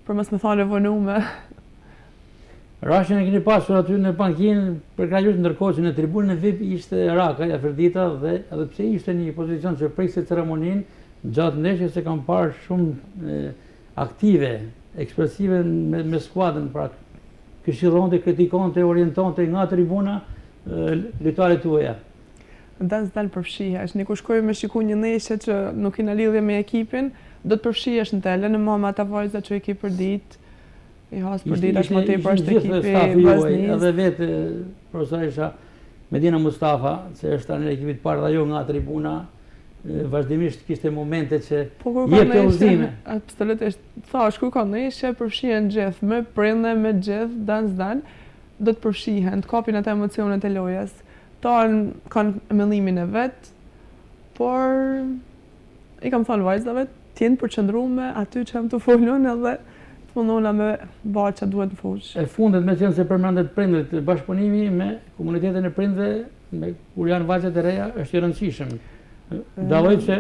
[SPEAKER 2] për mos më thonë vonume.
[SPEAKER 1] Rashën e keni pasur aty në pankinë për krahasur ndërkohë që në tribunën e VIP ishte Rakaj, Afrodita dhe edhe pse ishte në një pozicion që priste ceremoninë, gjatë ndeshjes se kam parë shumë aktive, ekspresive me skuadrën, pra këshillonte, kritikonte, orientonte nga tribuna lojtarët tuaja.
[SPEAKER 2] Dansdal përfshihesh. Ne kur shkojmë me shiku një neshje që nuk kena lidhje me ekipin, do të përfshihesh në tele, në mama ata vajza që ekip për ditë, i has për ditë ashtë më tepër është ekipi vazhdimis.
[SPEAKER 1] Edhe vetë profesoresha Medina Mustafa, që është tani ekipit parë dhe jo nga tribuna, vazhdimisht kishte momente që jepte udhëzime.
[SPEAKER 2] Absolutisht. Thash, kur ka neshje, përfshihen gjithë, me prindë, me gjithë, Dansdal, do të përfshihen, të kapin atë emocionet e lojës. Ta kanë mendimin e vetë, por i kam thonë vajzave, t'jenë përqëndrume aty që jam të folun edhe të mundona me ba që duhet në fush.
[SPEAKER 1] E fundet me qenë se përmendet prindrit, bashkëpunimi me komunitetin e prindve, kur janë vajzat e reja, është i rëndësishëm. Dalloj që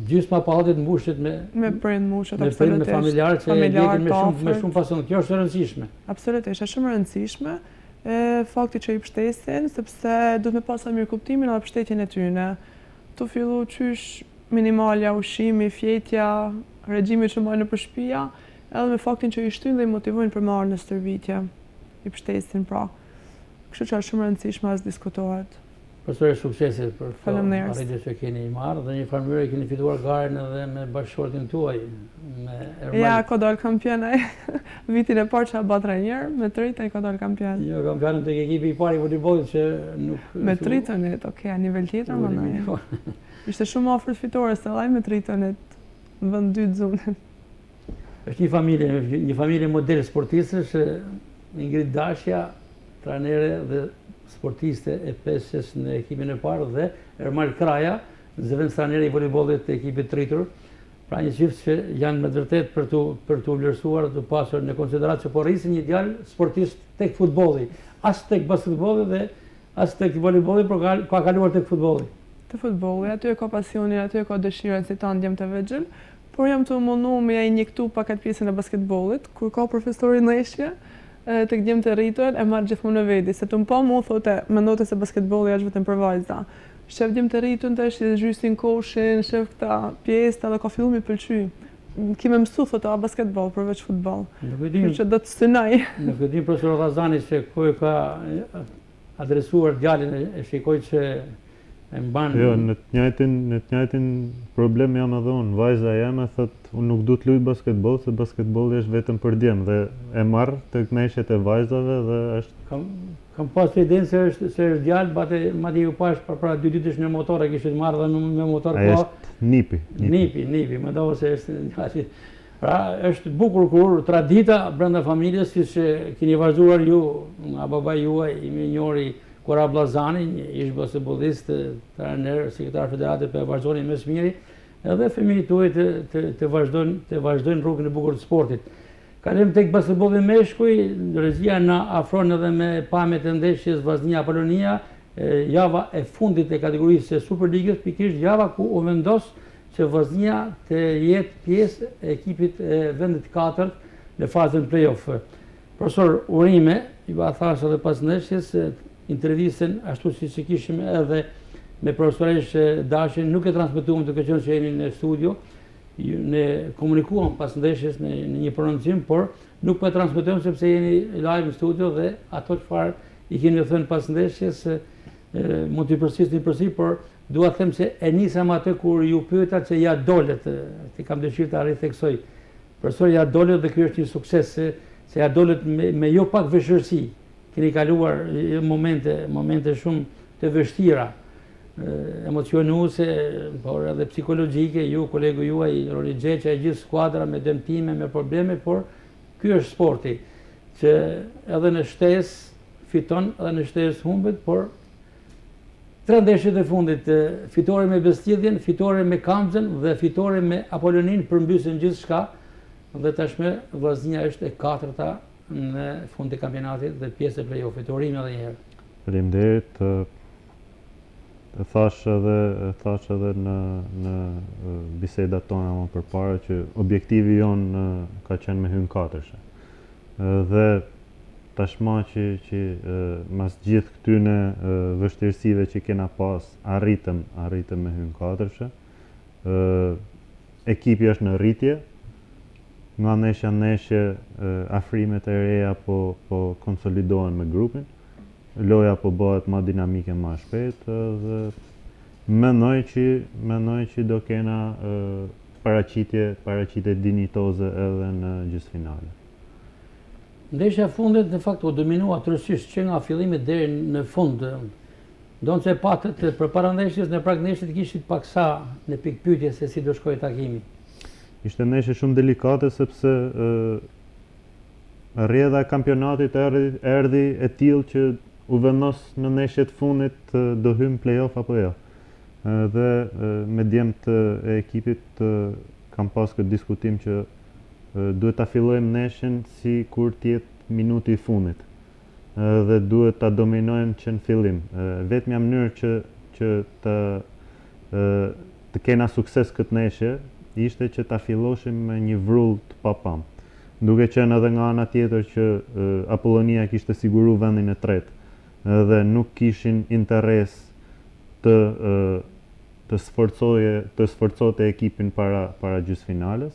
[SPEAKER 1] gjysma pallit mbushet me
[SPEAKER 2] prind mbushet,
[SPEAKER 1] me prind, me familjarë që e ndjekin me shumë pasion. Kjo është e rëndësishme.
[SPEAKER 2] Absolutisht, është shumë e rëndësishme. Fakti që i pështesin, sepse duhet me pasur mirë kuptimin edhe pështetjen e tyne. Tu fillu qysh minimalja, ushqimi, fjetja, regjimi që marrë në përshpia, edhe me faktin që i shtyjnë dhe i motivojnë për marrë në stërvitje. I pështesin pra. Kështu që është shumë rëndësishme as diskutohet.
[SPEAKER 1] Profesore, suksesit për këto arritje që keni marrë dhe një farë mënyrë keni fituar garen edhe me bashkëshortin tuaj, me Ermal.
[SPEAKER 2] Ja, ka dalë kampion ai. Vitin e parë që a batra njerë, me tritën ka dalë kampion.
[SPEAKER 1] Jo, kampionin të ekipi i parë i voleybollit që nuk...
[SPEAKER 2] Me tritënit, a nivel tjetër më nëjë. Ishte shumë afër fitore se laj me tritënit, në vend 2 zonë.
[SPEAKER 1] Është një familje model sportistësh, Ingrid Dashja, trajnere dhe sportiste e pesës në ekipin e parë dhe Ermal Kraja, zëvendës trajnere i voleybollit të ekipit tritur. Pra një çift që janë me vërtet për të vlerësuar, të pasur në konsideracion, por rrisin një djalë sportist tek futbolli, as tek basketbolli dhe as tek voleybolli, por ka kaluar tek futbolli.
[SPEAKER 2] Te futbolli, aty e ka pasionin, aty e ka dëshirën si ta ndjem të vegjël, por jam të mundu me ja injektu pak atë pjesën e basketbollit, kur ka profesori neshje, të këdjem të rritën, e marrë gjithmonë në vedi, se të më pa mu, thote, mendote se basketbolli është vetëm për vajza. Shef djem të rritën të është gjysin koshin, shef këta pjesë, edhe ka fillu mi pëlqy. Kime mësu, thote, a basketbol, përveç futbol. Që do të synaj.
[SPEAKER 1] Nuk e dim profesor Ghazani se ku e ka adresuar djalin, e shikoj që e mban...
[SPEAKER 3] Jo, në të njëjtin problem jam edhe unë. Vajza jeme thot, unë nuk du të luj basketbol, se basketbolli është vetëm për djem, dhe e marrë të kneshjet e vajzave dhe është...
[SPEAKER 1] Kam pas të idenë se është djallë, mati ju pash pra 2 ditësh në motor, e kishtë marrë dhe me motor
[SPEAKER 3] po... është nipi.
[SPEAKER 1] Nipi, më dohë se është djallë. Pra, është bukur kur tradita brenda familjes, si që keni vazhduar ju, nga baba juaj, i me njori Kora Blazani, ish basketbollist, trajner, sekretar federatit për e vazhdojnë me smiri, edhe fëmijët tuaj të vazhdojnë rrugën e bukur të sportit. Kalem tek basketbolli meshkuj, Rezia na afron edhe me pamjet e ndeshjes Vllaznia Apolonia, java e fundit e kategorisë së Superligës, pikërisht java ku u vendos që Vllaznia të jetë pjesë e ekipit e vendit 4 në fazën play-off. Profesor, urime, ju ba thash edhe pas ndeshjes, intervistën ashtu si që kishim edhe me profesoresh Dashin, nuk e transmituam të qenë që jeni në studio, ne komunikuam pas ndeshjes në një prononcim, por nuk po e transmetojmë sepse jeni live në studio dhe ato çfarë i keni thënë pas ndeshjes mund t'i përsërisni përsi, por dua të them se e nisëm atë kur ju pyeta që ja dolet, ti kam dëshirë të arrit theksoj. Profesor, ja dolet dhe ky është një sukses se ja dolet me jo pak vështirësi. Keni kaluar momente shumë të vështira, emocionuese, por edhe psikologjike, ju, kolegu juaj, Roli Gjeqa, e gjithë skuadra me dëmtime, me probleme, por ky është sporti, që edhe në shtesë fiton, edhe në shtesë humbet, por 3 ndeshjet e fundit, fitore me Bestidhjen, fitore me Kamxën dhe fitore me Apolonin përmbysin gjithë shka, dhe tashme Vllaznia është e 4-ta në fund të kampionatit dhe pjesë e play-offit. Urime edhe një herë.
[SPEAKER 3] Faleminderit. Thash edhe në bisedat tona më përpara që objektivi jonë ka qenë me hyrë 4-shë. Dhe tashma që mas gjithë këtyne vështirësive që kena pas, arritëm me hyrë 4-shë. Ekipi është në rritje, nga neshja afrimet e reja po konsolidohen me grupin. loja po bëhet më dinamike më shpejt dhe mendoj që do kena paraqitje dinjitoze edhe në gjysmëfinale.
[SPEAKER 1] Ndeshja e fundit në fakt u dominua tërësisht që nga fillimi deri në fund. Donë që patët për para ndeshjes në prag ndeshjet kishit paksa në pikë pyetje se si do shkojë takimi.
[SPEAKER 3] Ishte ndeshje shumë delikate sepse rrjedha e kampionatit erdhi e tillë që u vendos në ndeshjet fundit do hym play-off apo jo. Dhe me djemt e ekipit kam pas këtë diskutim që duhet ta fillojmë ndeshjen si kur t'jetë minuti i fundit. Dhe duhet ta dominojmë që në fillim. Vetmja mënyrë që të kena sukses këtë ndeshje ishte që ta filloshim me një vrull të papam. Duke qenë edhe nga ana tjetër që Apollonia kishte siguru vendin e tretë dhe nuk kishin interes të sforcote ekipin para gjysmëfinales,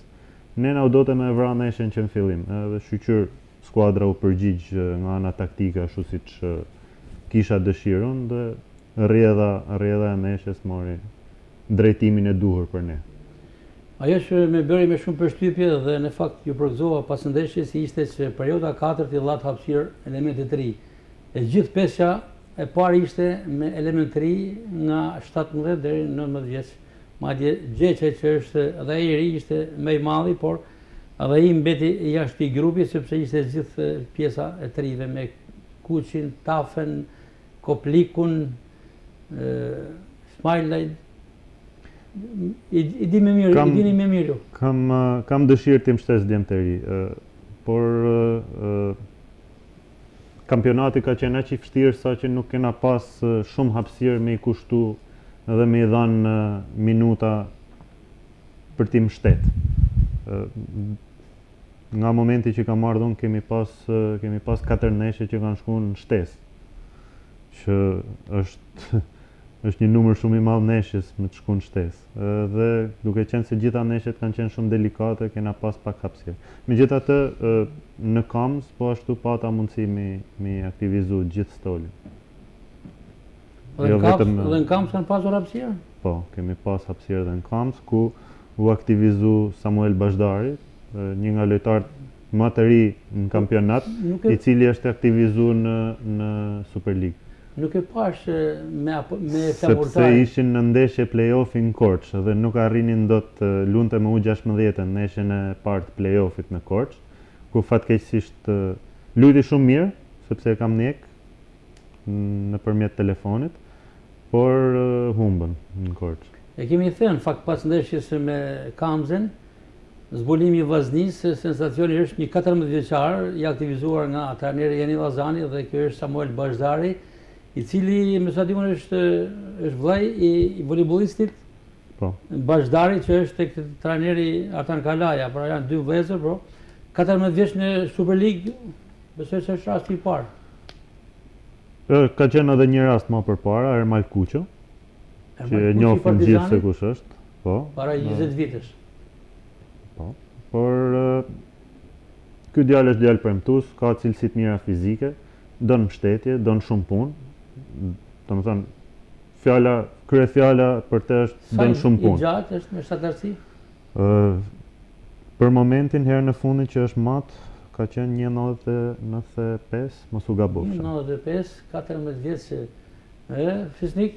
[SPEAKER 3] ne na u dote me vra ndeshjen që në fillim. Edhe shqyqyr skuadra u përgjigj nga ana taktike ashtu siç kisha dëshirën dhe rrjedha e ndeshjes mori drejtimin e duhur për ne.
[SPEAKER 1] Ajo që më bëri me shumë përshtypje dhe në fakt ju përgëzova pas ndeshjes ishte që perioda 4 i dhat hapësirë elementit të ri. E gjithë pesha e parë ishte me element të ri nga 17 deri në 19 vjeç. Madje Gjeçe që është edhe ai i ri ishte më i madhi, por edhe ai mbeti jashtë i grupit sepse ishte gjithë pjesa e të rive me Kuçin, Tafen, Koplikun, Smajlaj. I dini më mirë ju.
[SPEAKER 3] Kam dëshirë të mbështes djemt të ri, por kampionati ka qenë aq i vështirë sa që nuk kena pas shumë hapësirë me i kushtu dhe me i dhanë minuta për ti mbështet. Nga momenti që kam ardhur kemi pas 4 ndeshje që kanë shkuar në shtesë, që është një numër shumë i madh ndeshjes me të shkuar në shtesë. Dhe duke qenë se gjitha ndeshjet kanë qenë shumë delikate, kena pas pak hapësirë. Megjithatë, në Kamës po ashtu pata mundësi me aktivizu gjithë stolin.
[SPEAKER 1] Dhe në Kamës kanë pasur hapësirë?
[SPEAKER 3] Po, kemi pas hapësirë dhe në Kamës, ku u aktivizu Samuel Bashdari, një nga lojtarët më të ri në kampionat, i cili është aktivizu në Super League.
[SPEAKER 1] Nuk e pash me
[SPEAKER 3] Sepse ishin në ndeshje play-offi në Korç dhe nuk arrinin dot lunte me U16 në ndeshjen e parë të play-offit në Korç, ku fatkeqësisht luajti shumë mirë, sepse e kam njek nëpërmjet telefonit, por humbën në Korç.
[SPEAKER 1] E kemi thënë fakt pas ndeshjes me Kamzën, zbulimi i vazhdimisë, sensacioni është një 14 vjeçar i aktivizuar nga trajneri Jeni Llazani dhe ky është Samuel Bashdari, i cili me sa diun është vllai i voleybollistit Bashdari që është tek trajneri Artan Kalaja, pra janë dy vëllezër, 14 vjeç në Super League, besoj se është rasti i parë.
[SPEAKER 3] Ka qenë edhe një rast më përpara, Ermal Kuço, që e njohim gjithë se kush është. Po.
[SPEAKER 1] Para 20 vitesh.
[SPEAKER 3] Po. Por ky djalë është djalë premtues, ka cilësi të mira fizike, don mbështetje, don shumë punë. Domethënë, kryefjala për të është don shumë punë.
[SPEAKER 1] Sa i gjatë është me shtatarësi?
[SPEAKER 3] Për momentin herë në fundin që është mat, ka qenë 1.95, mos u gabofsha.
[SPEAKER 1] 1.95, 14 vjeç fisnik.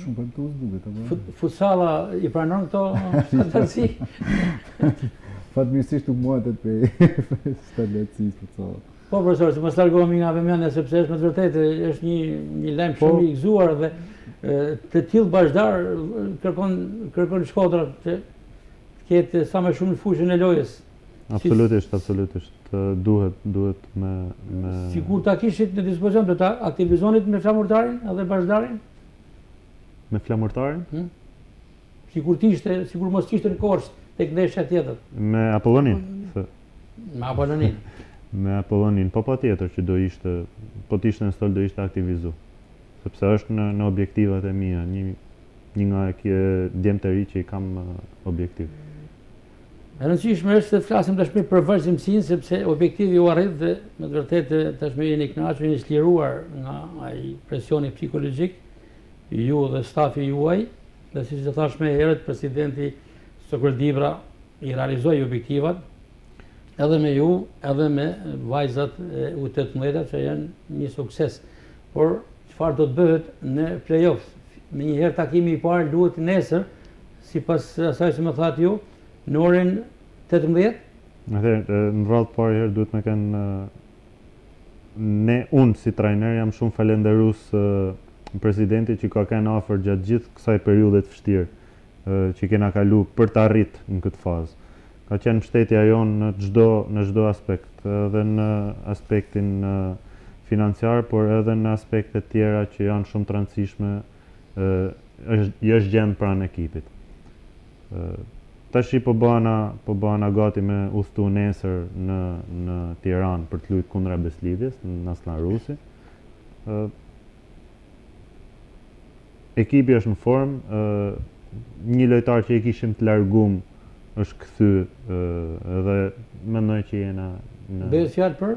[SPEAKER 4] Shumë premtues duket apo?
[SPEAKER 1] Futsalla i pranon këto shtatarësi?
[SPEAKER 4] Fatmirësisht nuk muatet për shtatarësisë futsalla.
[SPEAKER 1] Po profesor, se mos largohemi nga vëmendja sepse është me të vërtetë është një lajm shumë i gëzuar dhe të tillë Bashdar kërkon Shkodra që ketë sa më shumë në fushën e lojës.
[SPEAKER 3] Absolutisht. Duhet me
[SPEAKER 1] Sigur ta kishit në dispozicion, do ta aktivizonit me flamurtarin edhe Bashdarin?
[SPEAKER 3] Me flamurtarin?
[SPEAKER 1] Sigur mos kishte në Korç tek ndeshja tjetër.
[SPEAKER 3] Me Apollonin.
[SPEAKER 1] Me Apollonin.
[SPEAKER 3] Me Apollonin, po patjetër që do ishte, po të ishte në stol do ishte aktivizu. Sepse është në objektivat e mia, një nga djemt e ri që i kam objektiv.
[SPEAKER 1] E rëndësishme është të flasim tashmë për vazhdimsinë, sepse objektivi u arrit dhe me të vërtetë tashmë jeni kënaqur, jeni çliruar nga ai presioni psikologjik, ju dhe stafi juaj, dhe siç e thash më herët, presidenti Sokër Dibra i realizoi objektivat, edhe me ju, edhe me vajzat e U18 që janë një sukses. Por çfarë do të bëhet në play-off? Menjëherë takimi i parë luhet nesër, sipas asaj që më thatë ju, në orën 18?
[SPEAKER 3] Atëherë, në radhë parë herë duhet me kanë unë si trajner jam shumë falenderus presidenti që ka kanë afër gjatë gjithë kësaj periudhe të vështirë që kena kalu për të arrit në këtë fazë. Ka qenë mbështetja jonë në çdo aspekt, edhe në aspektin financiar, por edhe në aspektet tjera që janë shumë të rëndësishme, është gjendë pranë ekipit. Tashi po bëna gati me udhëtu nesër në Tiranë për të luajtur kundra Beslidjes në Aslan Rusi. Ekipi është në formë, një lojtar që i kishim të largum është kthy, edhe mendoj që jena në
[SPEAKER 1] Bëhet fjalë për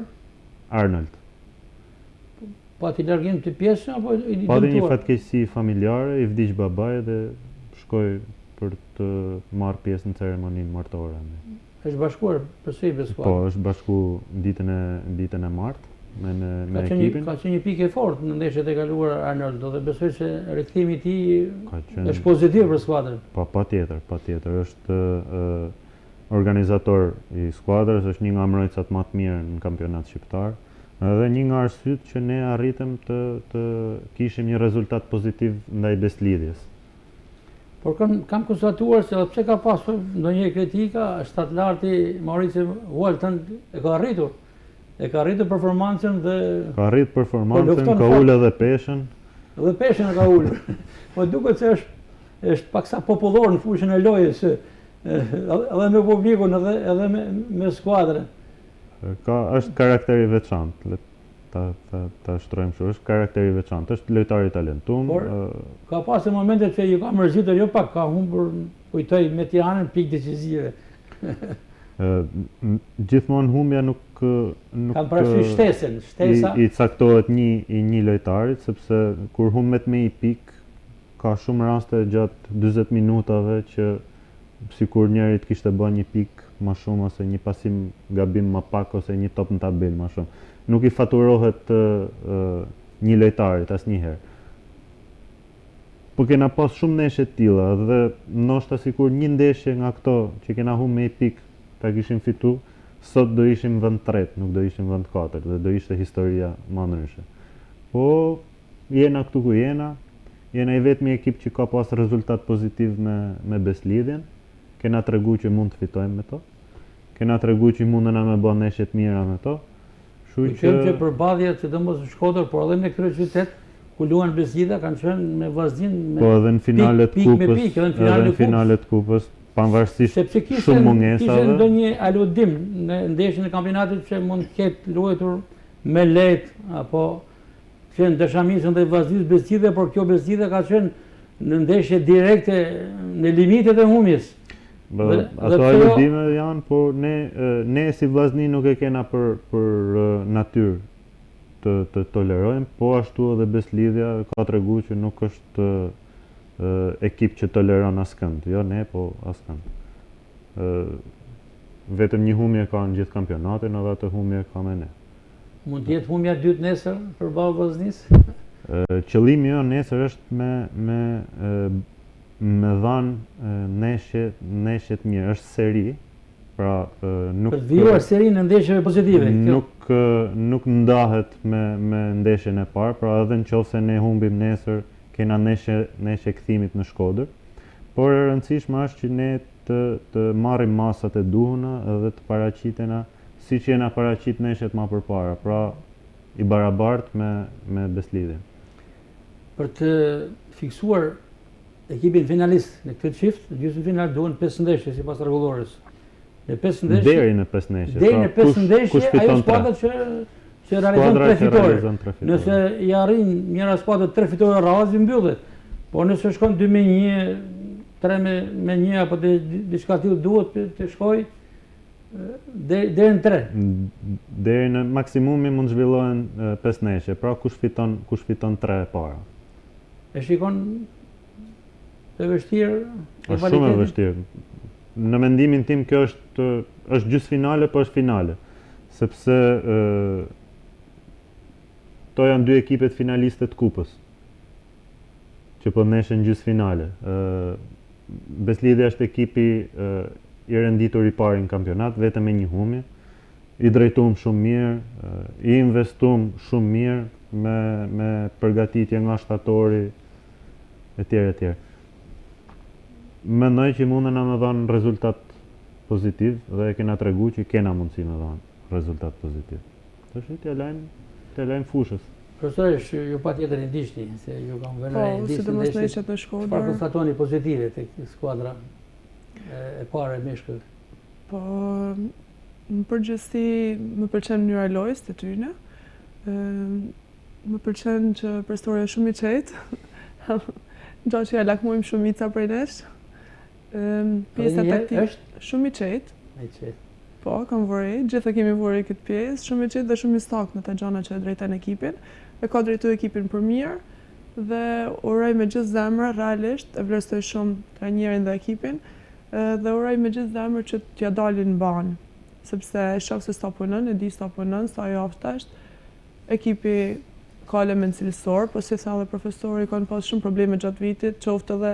[SPEAKER 3] Arnold.
[SPEAKER 1] Pati largim të pjesë apo i dëmtuar?
[SPEAKER 3] Pati një fatkeqësi familjare, i vdiq babai dhe shkoi për të marrë pjesë në ceremoninë martore.
[SPEAKER 1] Është bashkuar përsëri me skuadrën.
[SPEAKER 3] Po, është bashku ditën e martë me ekipin.
[SPEAKER 1] Ka qenë një pikë e fortë në ndeshjet e kaluara Arnoldo dhe besoj se rikthimi i tij është pozitiv për skuadrën.
[SPEAKER 3] Po, patjetër, është organizator i skuadrës, është një nga mbrojtësat më të mirë në kampionat shqiptar. Dhe një nga arsyet që ne arritëm të kishim një rezultat pozitiv ndaj Beslidjes.
[SPEAKER 1] Por kam konstatuar se pse ka pasur ndonjë kritika, shtatlarti Mauricio Walton e ka arritur. E ka arritur performancën dhe
[SPEAKER 3] ka arritur performancën, ka ulë edhe peshën.
[SPEAKER 1] Edhe peshën e ka ulur. Po duket se është paksa popullor në fushën e lojës, edhe me publikun edhe me skuadrën.
[SPEAKER 3] Është karakteri veçantë. Ta shtrojmë kështu, është karakteri veçantë, është lojtar i talentuar.
[SPEAKER 1] Por ka pasur momente që ju ka mërzitur jo pak, ka humbur, kujtoj me Tiranën pikë decisive.
[SPEAKER 3] Gjithmonë humbja nuk
[SPEAKER 1] kam parasysh shtesa
[SPEAKER 3] i caktohet një lojtarit, sepse kur humbet me një pikë, ka shumë raste gjatë 40 minutave që sikur njëri të kishte bërë një pikë më shumë ose një pasim gabim më pak ose një top në tabel më shumë. Nuk i faturohet një lojtarit asnjëherë. Po kena pas shumë ndeshje të tilla dhe ndoshta sikur një ndeshje nga këto që kena humbur me një pikë ta kishim fitu, sot do ishim vend 3, nuk do ishim vend 4 dhe do ishte historia më ndryshe. Po jena këtu ku jena i vetmi ekip që ka pas rezultat pozitiv me Beslidjen. Kena tregu që mund të fitojmë me to. Kena tregu që mundena me bë ndeshje të mira me to.
[SPEAKER 1] Që përballjet sidomos në Shkodër, por edhe në këtë qytet ku luan Beslida kanë qenë me vazhdim
[SPEAKER 3] po edhe në finalet kupës, pavarësisht shumë mungesave.
[SPEAKER 1] Kishte ndonjë aludim në ndeshjen e kampionatit që mund të ketë luajtur me lehtë apo qenë dashamisën dhe vazhdimit Beslida, por kjo Beslida ka qenë në ndeshje direkte në limitet e humbjes.
[SPEAKER 3] Ato aludime janë, por ne si vllazni nuk e kena për natyrë të tolerojmë, po ashtu edhe Beslidja ka tregu që nuk është ekip që toleron askënd, jo ne, po askënd. Vetëm një humbje ka në gjithë kampionatin, edhe atë humbje ka me ne.
[SPEAKER 1] Mund të jetë humbja dytë nesër përballë Vllaznisë?
[SPEAKER 3] Qëllimi jo nesër është me dhanë neshje të mirë, është seri, pra nuk...
[SPEAKER 1] Për të vijuar seri në ndeshjeve pozitive?
[SPEAKER 3] Nuk ndahet me ndeshjen e parë, pra edhe në qoftë se ne humbim nesër, kena neshje kthimit në Shkodër, por e rëndësishme është që ne të marrim masat e duhuna edhe të paraqitena siç jena paraqit neshjet më përpara, pra i barabartë me Beslidjen.
[SPEAKER 1] Për të fiksuar ekipin finalist në këtë çift, në gjysmëfinal duhen 5 ndeshje sipas rregullores.
[SPEAKER 3] Deri në 5 ndeshje.
[SPEAKER 1] Deri në 5 ndeshje ajo skuadra që realizon 3 fitore. Nëse i arrin njëra skuadër 3 fitore radhë mbyllet. Po nëse shkon 2-1, 3-1 apo diçka tillë duhet të shkoj deri në 3.
[SPEAKER 3] Deri në maksimumi mund zhvillohen 5 neshe, pra kush fiton 3 para.
[SPEAKER 1] E shikon të vështirë?
[SPEAKER 3] Është shumë e vështirë. Në mendimin tim kjo është gjysmëfinale, po është finale, sepse to janë 2 ekipet finaliste të kupës që po neshin gjysmëfinale. Beslidhja është ekipi i renditur i parë në kampionat, vetëm me 1 humje, i drejtuam shumë mirë, i investuam shumë mirë me përgatitje nga shtatori etj. Mendoj që mundën na më dhanë rezultat pozitiv dhe e kena tregu që kena mundësi me dhanë rezultat pozitiv. Tash t'ja lajm fushës.
[SPEAKER 1] Profesor, ju patjetër i ndiqni se ju kam vënë
[SPEAKER 2] Po, sidomos në ishet në Shkodër.
[SPEAKER 1] Çfarë konstatoni pozitive tek skuadra e parë e Meshkut?
[SPEAKER 2] Po, në përgjithësi më pëlqen mënyra e lojës të tyre. Më pëlqen që përstorja është shumë i qetë. Gjatë që ja lakmojmë shumica prej nesh. Pjesa taktike është shumë i qetë. Po, kam vëri, gjithë kemi vëri këtë pjesë, shumë i qetë dhe shumë i stakt në të gjana që drejton ekipin. E ka drejtu ekipin për mirë dhe uroj me gjithë zemra, realisht, e vlerësoj shumë trajnerin dhe ekipin, dhe uroj me gjithë zemra që t'ja dalin në banë, sepse e shoh se s'ta punon, e di s'ta punon, sa jafta është. Ekipi ka element cilësor, po si tha dhe profesori, kanë pas shumë probleme gjatë vitit, qoftë edhe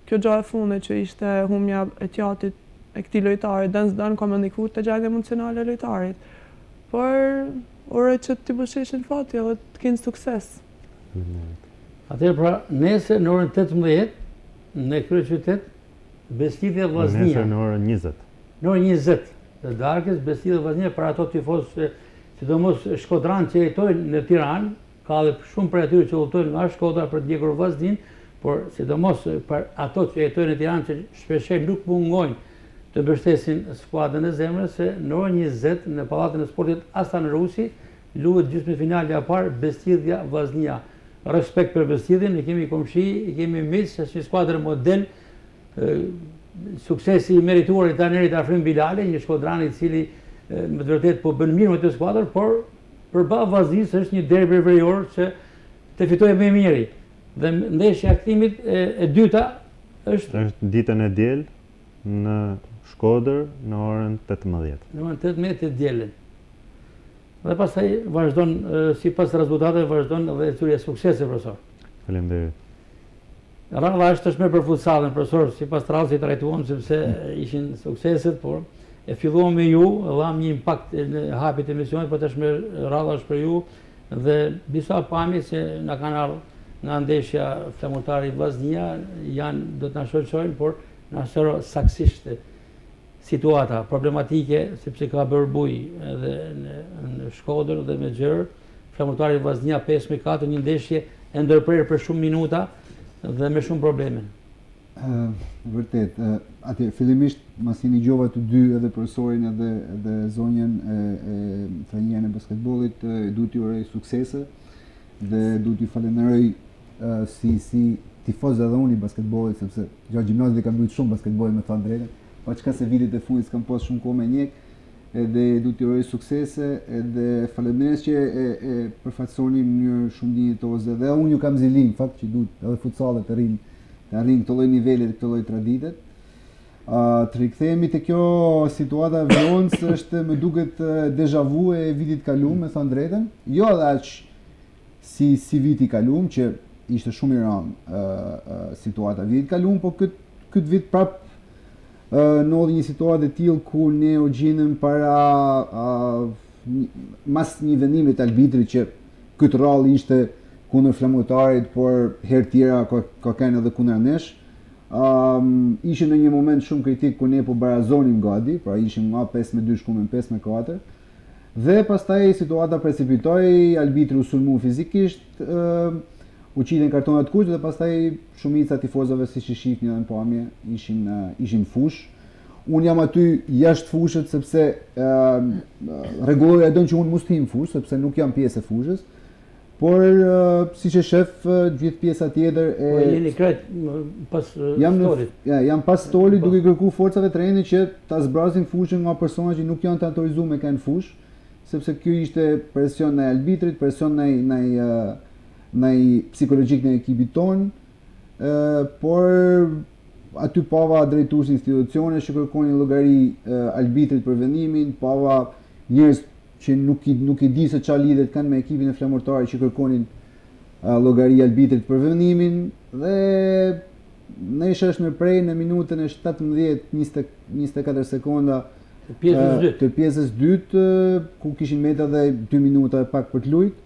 [SPEAKER 2] kjo gjë e fundit që ishte humja e tjatit e këtij lojtari, dën ka më ndikuar te gjendja emocionale e lojtarit. Por uroj që t'i bësheshin fati edhe të kenë sukses.
[SPEAKER 1] Atëherë pra, nesër në orën 18 në kryeqytet Beslidhja Vllaznia.
[SPEAKER 3] Nesër në orën 20.
[SPEAKER 1] Në orën 20 të darkës Beslidhja Vllaznia për ato tifozë, sidomos shkodran që jetojnë në Tiranë, ka dhe shumë për atyre që udhtojnë nga Shkodra për të ndjekur Vllaznin, por sidomos për ato që jetojnë në Tiranë që shpeshherë nuk mungojnë të mbështesin skuadrën e zemrës, se në orën 20 në Pallatin e Sportit Aslan Rusi luhet gjysmëfinalja e parë Beslidhja Vllaznia. Respekt për Beslidhjen, i kemi komshi, i kemi miq, është një skuadër model. Suksesi i merituar i trajnerit Afrim Bilali, një shkodran i cili me të vërtetë po bën mirë me këtë skuadër, por përballë Vllaznisë është një derbi verior që të fitojë më i miri. Dhe ndeshja e kthimit e dyta është
[SPEAKER 3] ditën e diel në Shkodër në orën 18.
[SPEAKER 1] Në orën 18 të dielën. Dhe pastaj vazhdon sipas rezultateve vazhdon edhe thyrja e suksese, profesor.
[SPEAKER 3] Faleminderit.
[SPEAKER 1] Rradha është me për futsallin, profesor, sipas rradhës i trajtuam sepse ishin sukseset, por e filluam me ju, dham një impakt në hapit e misionit, por tashmë rradha është për ju dhe disa pamje që na kanë ardhur nga ndeshja flamurtari Vllaznia do të na shoqërojnë, por na shëro saksisht situata problematike, sepse ka bërë buj edhe në Shkodër dhe me gjerë. Flamurtari Vllaznia 5-4, një ndeshje e ndërprerë për shumë minuta dhe me shumë probleme.
[SPEAKER 4] Vërtet, atje fillimisht masi një gjova të dy edhe profesorin edhe zonjën e trajnerën e basketbollit, duhet t'ju uroj suksese dhe duhet t'ju falenderoj si tifoz edhe unë i basketbollit, sepse gjatë gjimnazit kam luajtur shumë basketboll me thënë drejtën, pa çka se vitet e fundit s'kam pas shumë kohë me njek, edhe duhet t'ju uroj suksese edhe faleminderit që e përfaqësoni në mënyrë shumë dinjitoze dhe unë ju kam zilin fakt që duhet edhe futsallet të arrin këto lloj nivele dhe këto lloj traditet. Të rikthehemi te kjo situata e Vlonës është më duket deja vu e vitit kaluar, me thënë drejtën. Jo edhe aq si viti i kaluar që ishte shumë i rëndë situata vitit kaluar, po këtë vit prap ndodhi një situatë e tillë ku ne u gjendëm para mas një vendimi të arbitrit që këtë rallë ishte kundër flamurtarit, por herë tjera ka kanë edhe kundër nesh. Ishim në një moment shumë kritik ku ne po barazonim gati, pra ishim nga 5-2 shkuam në 5-4. Dhe pastaj situata precipitoi, arbitri u sulmu fizikisht, u qiten kartonat kuq dhe pastaj shumica tifozave siç e shihni edhe në pamje ishin fush. Unë jam aty jashtë fushës sepse rregulloja don që unë mos tim fush sepse nuk jam pjesë e fushës. Por siç e shef gjithë pjesa tjetër
[SPEAKER 1] Po jeni krejt pas stolit.
[SPEAKER 4] Jam pas stolit duke kërkuar forcave të rendit që ta zbrasin fushën nga personazhe që nuk janë të autorizuar me kanë fushë, sepse ky ishte presion ndaj arbitrit, presion ndaj psikologjik në ekipit ton, por aty pava drejtues institucione që kërkonin llogari arbitrit për vendimin, pava njerëz që nuk i di se çfarë lidhet kanë me ekipin e flamurtarit që kërkonin llogari arbitrit për vendimin dhe Nesha është në prej në minutën e 17-24 sekonda të pjesës dytë ku kishin meta dhe 2 minuta e pak për të luajtur.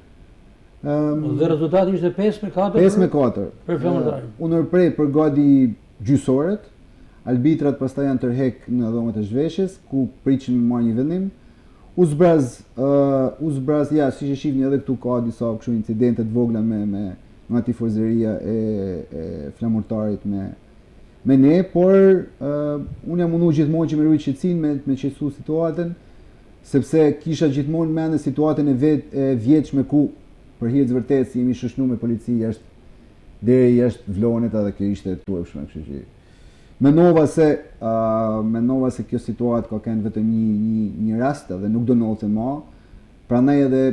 [SPEAKER 1] Dhe rezultati ishte 5-4 për flamurtarin.
[SPEAKER 4] U nërprej për gati gjysoret, arbitrat pastaj janë tërhek në dhomat e zhveshjes ku pritin me marrë një vendim. U zbraz, ja, si që shihni edhe këtu ka disa kështu incidente të vogla me nga tifozëria e flamurtarit me ne, por unë jam mundu gjithmonë që me rujt qetësinë me qetësu situatën, sepse kisha gjithmonë mendë situatën e vjetshme ku për hir të vërtetës jemi shoshnuar me polici jashtë Vlonet edhe kjo ishte turpshme, kështu që Mendova se kjo situatë ka qenë vetëm një rast dhe nuk do ndodhte më. Prandaj edhe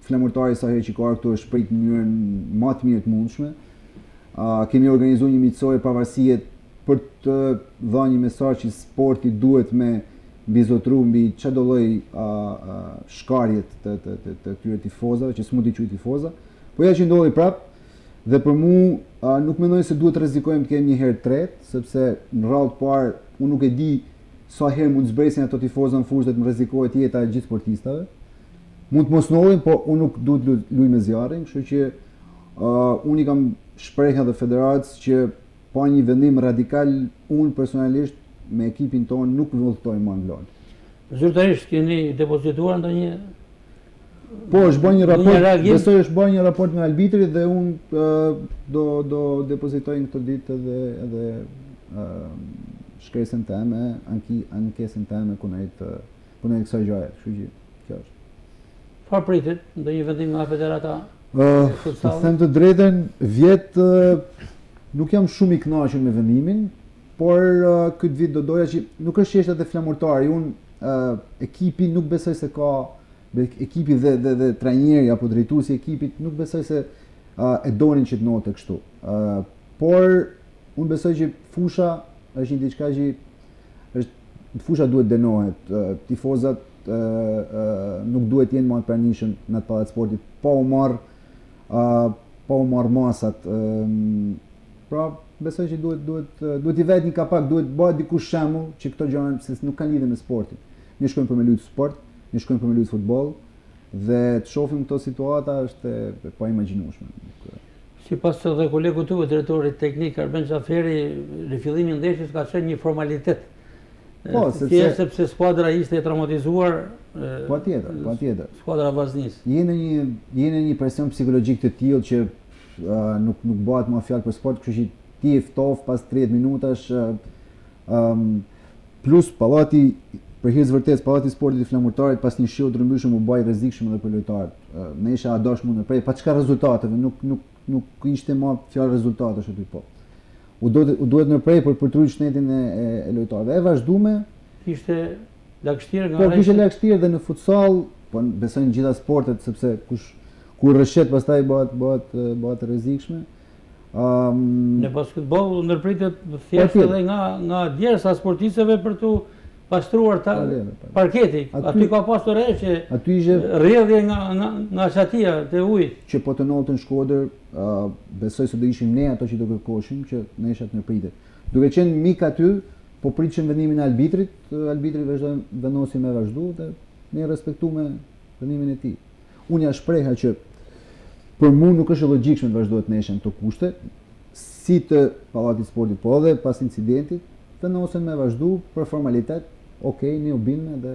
[SPEAKER 4] flamurtari sa herë që ka këtu është prit në mënyrën më të mirë të mundshme. Kemi organizuar një miqësore pavarësie për të dhënë një mesazh që sporti duhet me mbizotru mbi çdo lloj shkarjet të këtyre tifozave, që s'mund t'i quaj tifoza. Po ja që ndodhi prap. Dhe për mu nuk mendoj se duhet të rrezikojmë të kemi një herë tretë, sepse në radhë të parë unë nuk e di sa herë mund të zbresin ato tifozë në fushë dhe të më rrezikohet jeta e gjithë sportistave. Mund të mos ndodhin, po unë nuk duhet luaj me zjarrin, kështu që unë i kam shprehja dhe federatës që pa një vendim radikal, unë personalisht me ekipin tonë nuk vullnetoj më në Vlorë.
[SPEAKER 1] Zyrtarisht keni depozituar ndonjë?
[SPEAKER 4] Po, është bën një raport, besoj është bën një raport me arbitrit dhe unë do depozitoj në këtë ditë edhe shkresën time, ankesën time kundrejt kësaj gjëje, kështu që kjo është.
[SPEAKER 1] Çfarë pritet? Ndonjë vendim nga federata?
[SPEAKER 4] Të them të drejtën, vjet nuk jam shumë i kënaqur me vendimin, por këtë vit do doja që nuk është thjesht atë flamurtari, unë ekipi nuk besoj se ka ekipi dhe trajneri apo drejtuesi i ekipit nuk besoj se e donin që të note kështu. Por unë besoj që fusha është një diçka që fusha duhet dënohet. Tifozat nuk duhet jenë më të pranishëm në atë pallat sportit, pa u marr masat. Pra besoj që duhet i vet një kapak, duhet bëhet dikush shembull që këto gjëra se nuk kanë lidhje me sportin. Ne shkojmë për me luajtur sport, ne shkojmë për me luajtur futboll dhe të shohim këto situata është e pa imagjinueshme.
[SPEAKER 1] Sipas edhe kolegu tuaj, drejtori teknik Arben Xhaferi, rifillimi i ndeshjes ka qenë një formalitet. Po, sepse skuadra ishte e traumatizuar. Patjetër. Skuadra Vazhnisë.
[SPEAKER 4] Jeni një presion psikologjik të tillë që nuk bëhet më fjalë për sport, kështu që ti e ftof pas 30 minutash plus pallati për hir të vërtetës, pallati i sportit i flamurtarit pas një shiu të rrëmbyshëm u bë i rrezikshëm edhe për lojtarët. Nesha dosh mund të prej pa çka rezultateve, nuk ishte më fjalë rezultatesh aty po. U duhet në prej për trujt shtetin e lojtarëve. E vazhdume
[SPEAKER 1] ishte lagështirë nga
[SPEAKER 4] po kishte lagështirë dhe në futsal, po besoj në gjitha sportet sepse kur rreshet pastaj bëhet rrezikshme.
[SPEAKER 1] Në basketboll ndërpritet thjesht edhe nga djersa sportistëve për tu pastruar parketi. Aty ka pasur rreshje.
[SPEAKER 4] Aty ishte
[SPEAKER 1] rrjedhje nga çatia te ujit.
[SPEAKER 4] Që po të notën Shkodër, besoj se do ishim ne ato që do kërkoshim që neshat në pritet. Duke qenë mik aty, po pritshim vendimin e arbitrit, arbitri vendosi me vazhdu dhe ne respektuam vendimin e tij. Unë ja shpreha që për mua nuk është logjikshme të vazhdohet nesha në këto kushte, si të pallati i sportit, po edhe pas incidentit, vendosen me vazhdu për formalitet. Okej, ne u bindëm dhe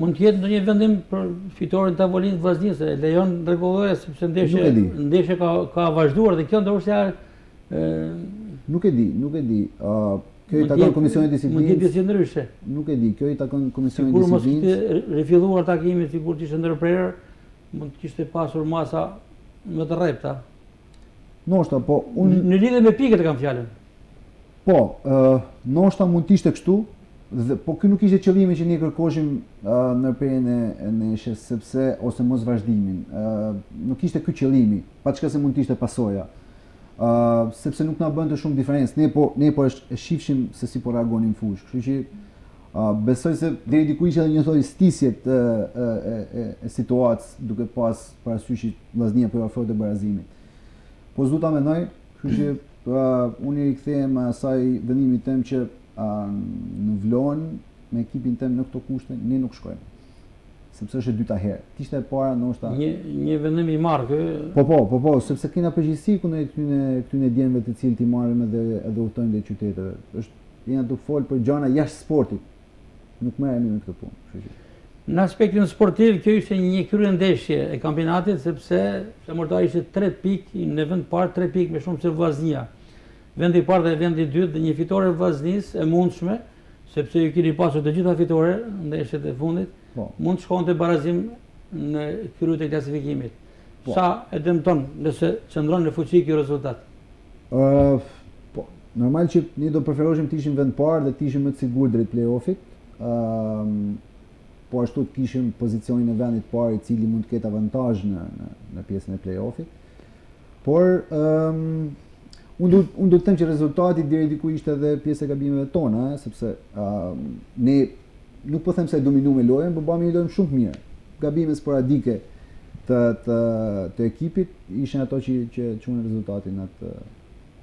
[SPEAKER 1] mund të jetë ndonjë vendim për fitoren tavolinë të Vazhnisë, lejon rregulloja sepse ndeshja ka vazhduar dhe kjo ndoshta
[SPEAKER 4] nuk e di. Kjo i takon Komisionit Disiplinës.
[SPEAKER 1] Mund të jetë si ndryshe.
[SPEAKER 4] Nuk e di, kjo i takon Komisionit
[SPEAKER 1] Disiplinës.
[SPEAKER 4] Sigurisht
[SPEAKER 1] mos të rifilluar takimi, sigurisht ishte ndërprerë, mund të kishte pasur masa më të rrepta.
[SPEAKER 4] Noshta, po unë
[SPEAKER 1] Në lidhje me pikët e kam fjalën.
[SPEAKER 4] po, noshta mund të ishte kështu, po ky nuk ishte qëllimi që ne kërkoshim ndërprerjen e neshjes, sepse ose mos vazhdimin. Nuk ishte ky qëllimi, pa çka se mund të ishte pasoja. Sepse nuk na bënte shumë diferencë. Ne po e shifshim se si po reagonin fushë. Kështu që besoj se deri diku ishte edhe një lloj stisje e situatës duke pas parasysh vllaznia po ofrohet e barazimit. Po zduta mendoj, kështu që unë i rikthehem asaj vendimit tem që në Vlorë me ekipin tem në këto kushte ne nuk shkojmë. Sepse është e dyta herë. Kishte e para ndoshta
[SPEAKER 1] Një vendim i marrë ky.
[SPEAKER 4] Po, sepse kena përgjegjësi kundër këtyne djemve të cilët i marrim edhe udhtojmë dhe qyteteve. Jena duke fol për gjëra jashtë sportit. Nuk merremi me këtë punë, kështu që.
[SPEAKER 1] Në aspektin sportiv, kjo ishte një kryendeshje e kampionatit, sepse Flamurtari ishte 3 pikë në vend parë, 3 pikë me shumë se Vllaznia. Vendi i parë dhe vendi i dytë dhe një fitore Vllaznisë e mundshme, sepse ju keni pasur të gjitha fitore në ndeshjet e fundit, mund të shkonte barazim në krye të klasifikimit. Sa e dëmton nëse qëndron në fuqi ky rezultat?
[SPEAKER 4] Po, normal që ne do preferoshim të ishim vend parë dhe të ishim më të sigurt drejt play-offit. Po ashtu të kishim pozicionin e vendit parë i cili mund të ketë avantazh në pjesën e play-offit. Por unë do të them që rezultati deri diku ishte edhe pjesë e gabimeve tona, sepse ne nuk po them se dominuam lojën, por bëmë një lojë shumë të mirë. Gabimet sporadike të ekipit ishin ato që çuan rezultatin atë.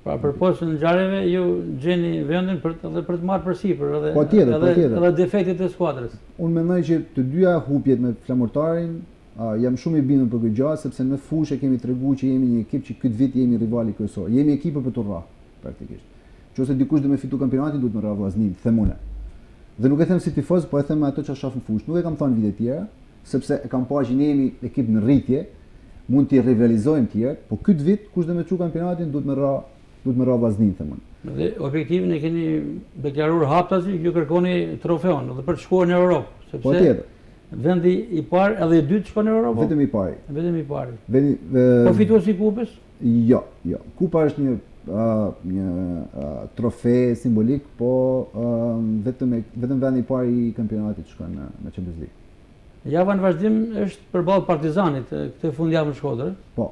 [SPEAKER 1] Pra përposhtë ngjarjeve ju gjeni vendin për të marrë përsipër edhe defektet e skuadrës.
[SPEAKER 4] Unë mendoj që të dyja hupjet me Flamurtarin jam shumë i bindur për këtë gjë, sepse në fushë kemi treguar që jemi një ekip që këtë vit jemi rivali kryesor. Jemi ekipë për të rrahë, praktikisht. Nëse dikush do me fitu kampionatin, duhet me rrahë Vllaznin, them unë. Dhe nuk e them si tifoz, po e them ato që shoh në fushë. Nuk e kam thënë vite tjera, sepse e kam parë që ne jemi ekip në rritje, mund t'i rivalizojmë tjerë, po këtë vit kush do me çu kampionatin duhet me rrahë Vllaznin, them unë.
[SPEAKER 1] Dhe objektivin e keni deklaruar haptazi, ju kërkoni trofeun dhe për të shkuar në Europë, sepse vendi i parë edhe i dytë shkon në Europë?
[SPEAKER 4] Vetëm i pari.
[SPEAKER 1] Vetëm i pari. Po fituesi i kupës?
[SPEAKER 4] Jo. Kupa është një trofe simbolik, po vetëm vendi i parë i kampionatit shkon në Champions League.
[SPEAKER 1] Java në vazhdim është përballë Partizanit këtë fundjavë në Shkodër.
[SPEAKER 4] Po.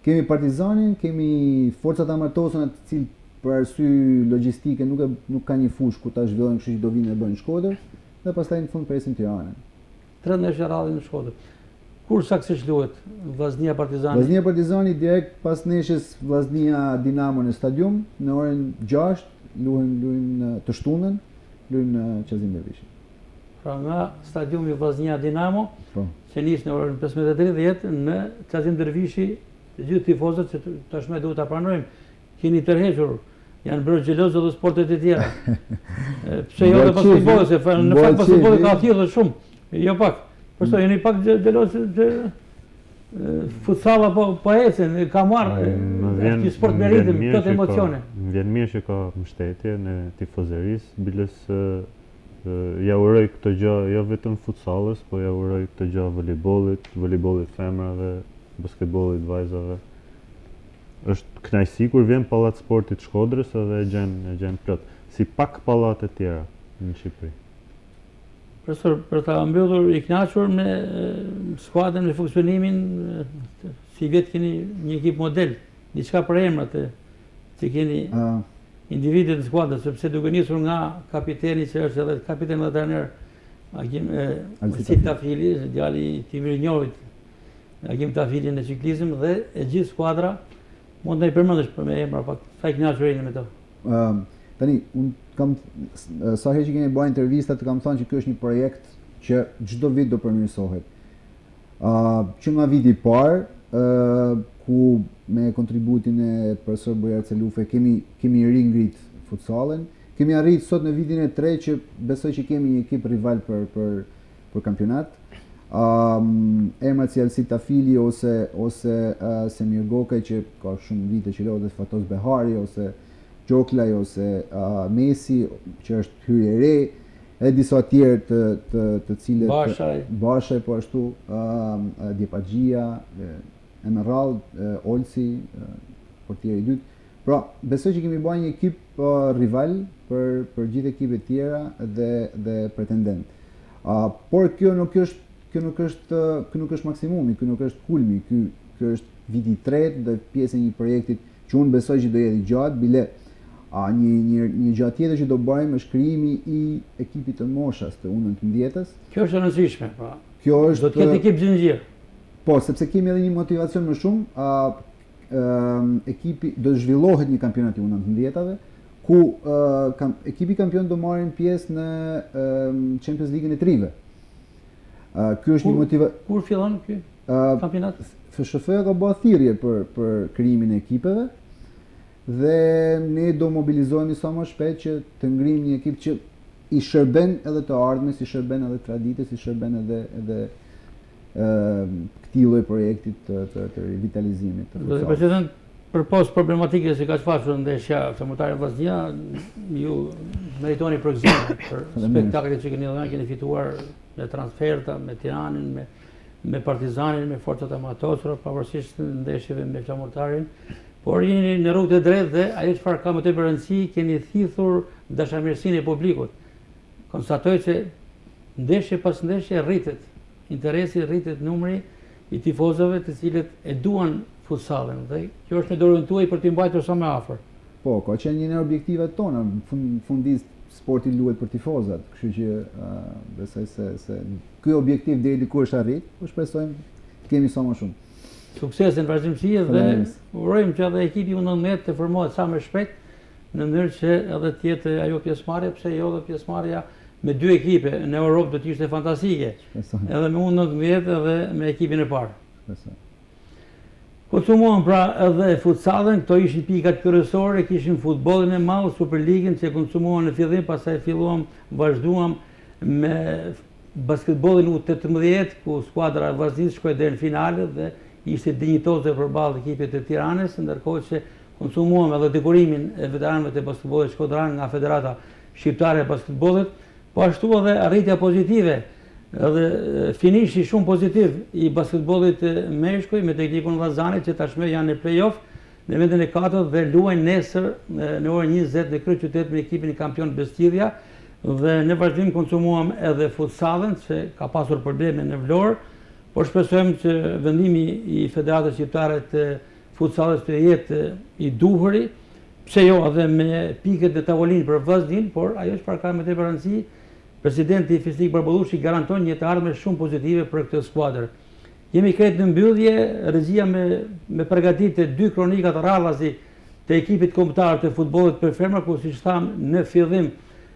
[SPEAKER 4] Kemi Partizanin, kemi forcat amatosën të cilë për arsye logjistike nuk ka një fushë ku ta zhvillojnë, kështu që do vinë e bëjnë Shkodër, dhe pastaj në fund presim Tiranën.
[SPEAKER 1] 3 ndeshje radhë në Shkodër. Kur saktësisht luhet Vllaznia Partizani?
[SPEAKER 4] Vllaznia Partizani direkt pas ndeshjes Vllaznia Dinamo në stadium në orën 6 luajnë të shtunën, luajnë Qazim Dervishi.
[SPEAKER 1] Pra nga stadiumi Vllaznia Dinamo, që nis në orën 15:30 në Qazim Dervishi, të gjithë tifozët që tashmë duhet ta pranojmë, keni tërhequr, janë bërë xhelozë edhe sportet e tjera. Pse jo edhe pas futbollit, se në fakt pas futbollit ka thjellë shumë. Jo pak. Përso jeni pak xhelozë që futsalla po ecën, ka marrë një sport me ritëm, këtë emocione.
[SPEAKER 3] Më vjen mirë që ka mbështetje në tifozërisë, bilës ja uroj këtë gjë jo vetëm futsallit, po ja uroj këtë gjë voleybollit femrave, basketbollit vajzave. Është kënaqësi kur vjen pallat sportit Shkodrës edhe e gjen plot, si pak pallate tjera në Shqipëri.
[SPEAKER 1] Profesor, për ta mbyllur i kënaqur me skuadrën, me funksionimin, si vetë keni një ekip model, diçka për emrat që keni individet në skuadrën, sepse duke nisur nga kapiteni që është edhe kapiten dhe trener Alcid Tafili, djali i Timir Njohit, Agim Tafili në ciklizëm dhe e gjithë skuadra, mund të i përmendesh për me emra pak, sa i kënaqur jeni me to.
[SPEAKER 4] Tani, unë kam, sa herë që kemi bërë intervistat, kam thënë që kjo është një projekt që çdo vit do përmirësohet. Që nga viti i parë, ku me kontributin e profesor Bojar Celufe kemi ringrit futsalen, kemi arrit sot në vitin e 3 që besoj që kemi një ekip rival për kampionat. Emrat si Alcid Tafili ose Semir Gokaj që ka shumë vite që lutet, Fatos Behari ose Gjoklaj ose Mesi që është hyrje e re, e disa tjerë të cilët Bashaj po ashtu, Djepagjia, Emerald, Olsi, portieri i dytë. Pra, besoj që kemi bërë një ekip rival për gjithë ekipet tjera dhe pretendent. Por kjo nuk është maksimumi, kjo nuk është kulmi, kjo është viti i tretë dhe pjesë e një projektit që unë besoj që do jetë i gjatë, bile një gjatë tjetër që do bëjmë është krijimi i ekipit të moshas të U19-s.
[SPEAKER 1] Kjo është e rëndësishme, pra.
[SPEAKER 4] Kjo është
[SPEAKER 1] do të ketë ekip zinxhir.
[SPEAKER 4] Po, sepse kemi edhe një motivacion më shumë, ekipi do të zhvillohet një kampionat i U19-ave, ku ekipi kampion do marrin pjesë në Champions League-ën e trive. Ky është një motivacion.
[SPEAKER 1] Kur fillon ky kampionat?
[SPEAKER 4] FSHF ka bërë thirrje për krijimin e ekipeve dhe ne do mobilizohemi sa më shpejt që të ngrijmë një ekip që i shërben edhe të ardhmes, i shërben edhe traditës, i shërben edhe këtij lloji projektit të revitalizimit të futbollit.
[SPEAKER 1] President, përpos problematikës që ka shfaqur ndeshja femërtare Vllaznia, ju meritoni për gëzim për spektaklin që keni fituar me transferta, me Tiranën, me Partizanin, me forcat e Matosura, pavarësisht ndeshjeve me Flamurtarin, por jeni në rrugë të drejtë dhe ajo çfarë ka më tepër rëndësi, keni thithur dashamirësinë e publikut. Konstatoj që ndeshje pas ndeshje rritet interesi, rritet numri i tifozëve të cilët e duan futsallin dhe kjo është në dorën tuaj për t'i mbajtur sa më afër.
[SPEAKER 4] Po, ka qenë një nga objektivat tona, fundisht sporti luhet për tifozat, kështu që besoj se ky objektiv deri diku është arrit, po shpresojmë të kemi sa më shumë.
[SPEAKER 1] Sukses në vazhdimsi dhe urojmë që edhe ekipi U19 të formohet sa më shpejt në mënyrë që edhe të jetë ajo pjesëmarrje, pse jo edhe pjesëmarrja me dy ekipe në Europë do të ishte fantastike. Edhe me U19 edhe me ekipin e parë. Konsumuan pra edhe futsallin, këto ishin pikat kryesore, kishim futbollin e madh, Superligën që konsumuan në fillim, pastaj vazhduam me basketbollin U18 ku skuadra e Vllaznisë shkoi deri në finale dhe ishte dinjitoze përballë ekipit të Tiranës, ndërkohë që konsumuam edhe dekorimin e veteranëve të basketbollit shkodran nga Federata Shqiptare e Basketbollit, po ashtu edhe arritja pozitive edhe finishi shumë pozitiv i basketbollit meshkuj me teknikun Vllazanit që tashmë janë në play-off në vendin e 4 dhe luajnë nesër në orën 20 në kryeqytet me ekipin e kampion Bestidhja dhe në vazhdim konsumuam edhe futsallin që ka pasur probleme në Vlorë, por shpresojmë që vendimi i Federatës Shqiptare të futsallit të jetë i duhuri, pse jo edhe me pikët në tavolinë për Vllaznin, por ajo çfarë ka më tepër rëndësi, presidenti Fisnik Barbullushi garanton një të ardhme shumë pozitive për këtë skuadër. Jemi kretë në mbyllje, regjia me përgatitje 2 kronikat radhazi të ekipit kombëtar të futbollit për femra, ku siç tham në fillim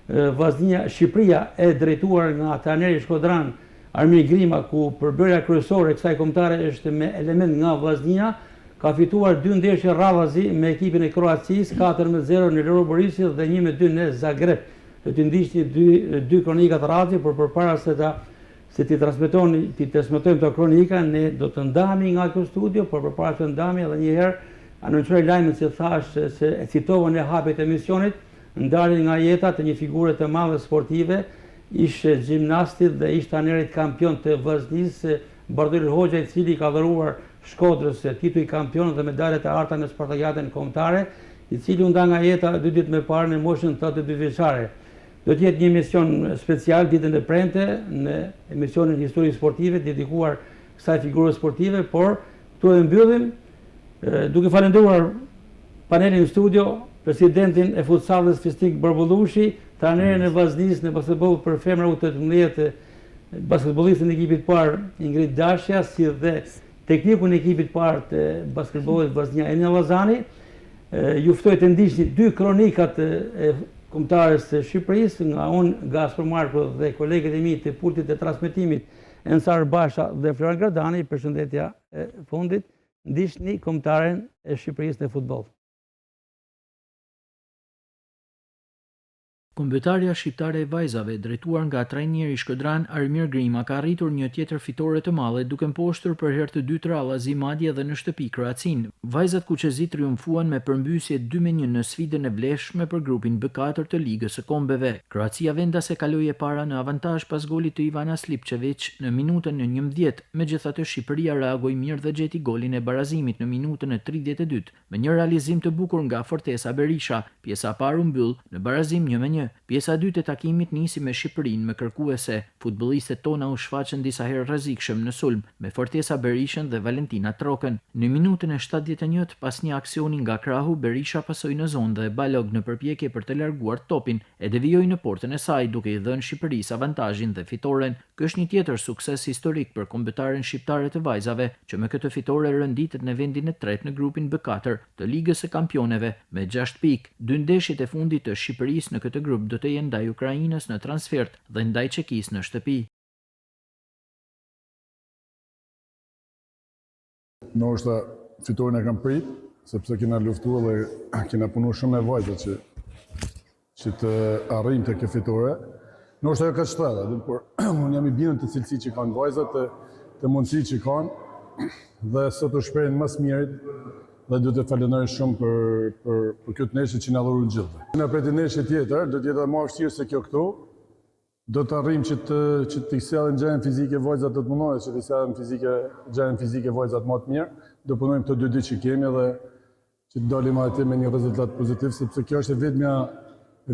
[SPEAKER 1] Vllaznia Shqipëria e drejtuar nga trajneri shkodran Armir Grima, ku përbërja kryesore e kësaj kombëtare është me element nga Vllaznia, ka fituar 2 ndeshje radhazi me ekipin e Kroacisë, 4-0 në Loro Borisi dhe 1-2 në Zagreb. Do të ndiqni 2 kronikat radhazi, por përpara se ti transmetojmë këto kronika, ne do të ndahemi nga ky studio, por përpara se të ndahemi edhe një herë anoncoj lajmin që thash se e citova në hapjet e emisionit, ndarjen nga jeta të një figure të madhe sportive, ish gjimnastit dhe ish trajnerit kampion të Vllaznisë, Bardolir Hoxha, i cili ka dhëruar Shkodrës titull kampion dhe medaljet e arta në Spartakjatën kombëtare, i cili u nda nga jeta 2 ditë më parë në moshën 82 vjeçare. Do të jetë një emision special ditën e premte në emisionin Histori Sportive dedikuar kësaj figure sportive, por këtu e mbyllim duke falendëruar panelin studio, presidentin e futsallit Fisnik Barbullushi, trajnerin e Vllaznisë në basketboll për femra U18, basketbollistin e ekipit parë Ingrid Dashja, si dhe teknikun e ekipit parë të basketbollit Vllaznia Enja Llazani. Ju ftoj të ndiqni 2 kronikat e kombëtares së Shqipërisë, nga unë Gaspar Marko dhe kolegët e mi të pultit të transmetimit Ensar Basha dhe Florian Gradani, përshëndetja e fundit, ndiqni kombëtaren e Shqipërisë në futboll.
[SPEAKER 13] Kombëtarja shqiptare e vajzave, drejtuar nga trajneri shkodran Armir Grima, ka arritur një tjetër fitore të madhe, duke mposhtur për herë të dytë rallëzi madje edhe në shtëpi Kroacin. Vajzat kuqezi triumfuan me përmbysje 2-1 në sfidën e vlefshme për grupin B4 të Ligës së Kombeve. Kroacia vendase kaloi e para në avantazh pas golit të Ivana Slipčević në minutën e 11, megjithatë Shqipëria reagoi mirë dhe gjeti golin e barazimit në minutën e 32 me një realizim të bukur nga Fortesa Berisha. Pjesa e parë u mbyll në barazim 1-1. Pjesa e dytë e takimit nisi me Shqipërinë me kërkuese. Futbollistët tona u shfaqën disa herë rrezikshëm në sulm me Fortesa Berishën dhe Valentina Trokën. Në minutën e 71 pas një aksioni nga krahu, Berisha pasoi në zonë dhe Balog në përpjekje për të larguar topin e devijoi në portën e saj duke i dhënë Shqipërisë avantazhin dhe fitoren. Ky është një tjetër sukses historik për kombëtaren shqiptare të vajzave, që me këtë fitore rënditet në vendin e tretë në grupin B4 të Ligës së Kampioneve me 6 pikë. Dy ndeshjet e fundit të Shqipërisë në këtë grup do të jenë ndaj Ukrainës në transfert dhe ndaj Çekisë në shtëpi.
[SPEAKER 14] Ndoshta fitoren e kam prit, sepse kena luftuar dhe kena punuar shumë me vajzat që të arrijmë të kjo fitore. Ndoshta ajo ka shtrata, por unë jam i bindur të cilësitë që kanë vajzat, të mundësitë që kanë dhe sot u shprehin më së mirit dhe do të falenderoj shumë për këtë ndeshje që na dhuroi gjithë. Në për ndeshje tjetër do të jetë më vështirë se kjo këtu. Do të arrijmë që të sjellin gjendjen fizike vajzat, do të mundohen që të sjellin gjendjen fizike vajzat më të mirë. Do punojmë këto 2 ditë që kemi dhe që të dalim aty me një rezultat pozitiv, sepse kjo është e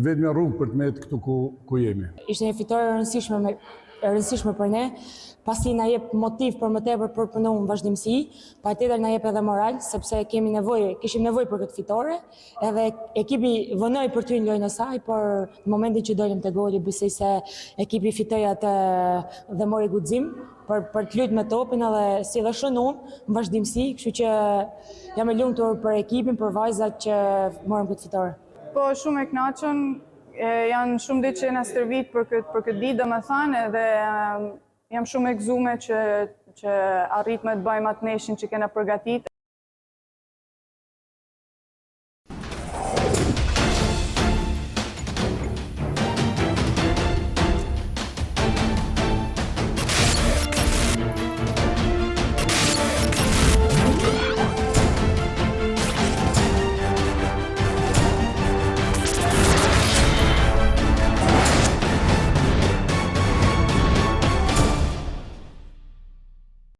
[SPEAKER 14] vetmja rrugë për të mbet këtu ku jemi.
[SPEAKER 15] Ishte një fitore e rëndësishme për ne, pasi na jep motiv për më tepër për punuar në vazhdimsi, patjetër na jep edhe moral, sepse kishim nevojë për këtë fitore, edhe ekipi vonoi për ty në lojën e saj, por në momentin që dolëm te goli, besoj se ekipi fitoi atë dhe mori guxim për të luajtur me topin edhe si dhe shënu në vazhdimsi, kështu që jam e lumtur për ekipin, për vajzat që morën këtë fitore.
[SPEAKER 16] Po shumë e kënaqur, janë shumë ditë që na stërvit për këtë ditë, domethënë, edhe jam shumë e gëzuar që arritme të bëjmë atë neshin që kena përgatitur.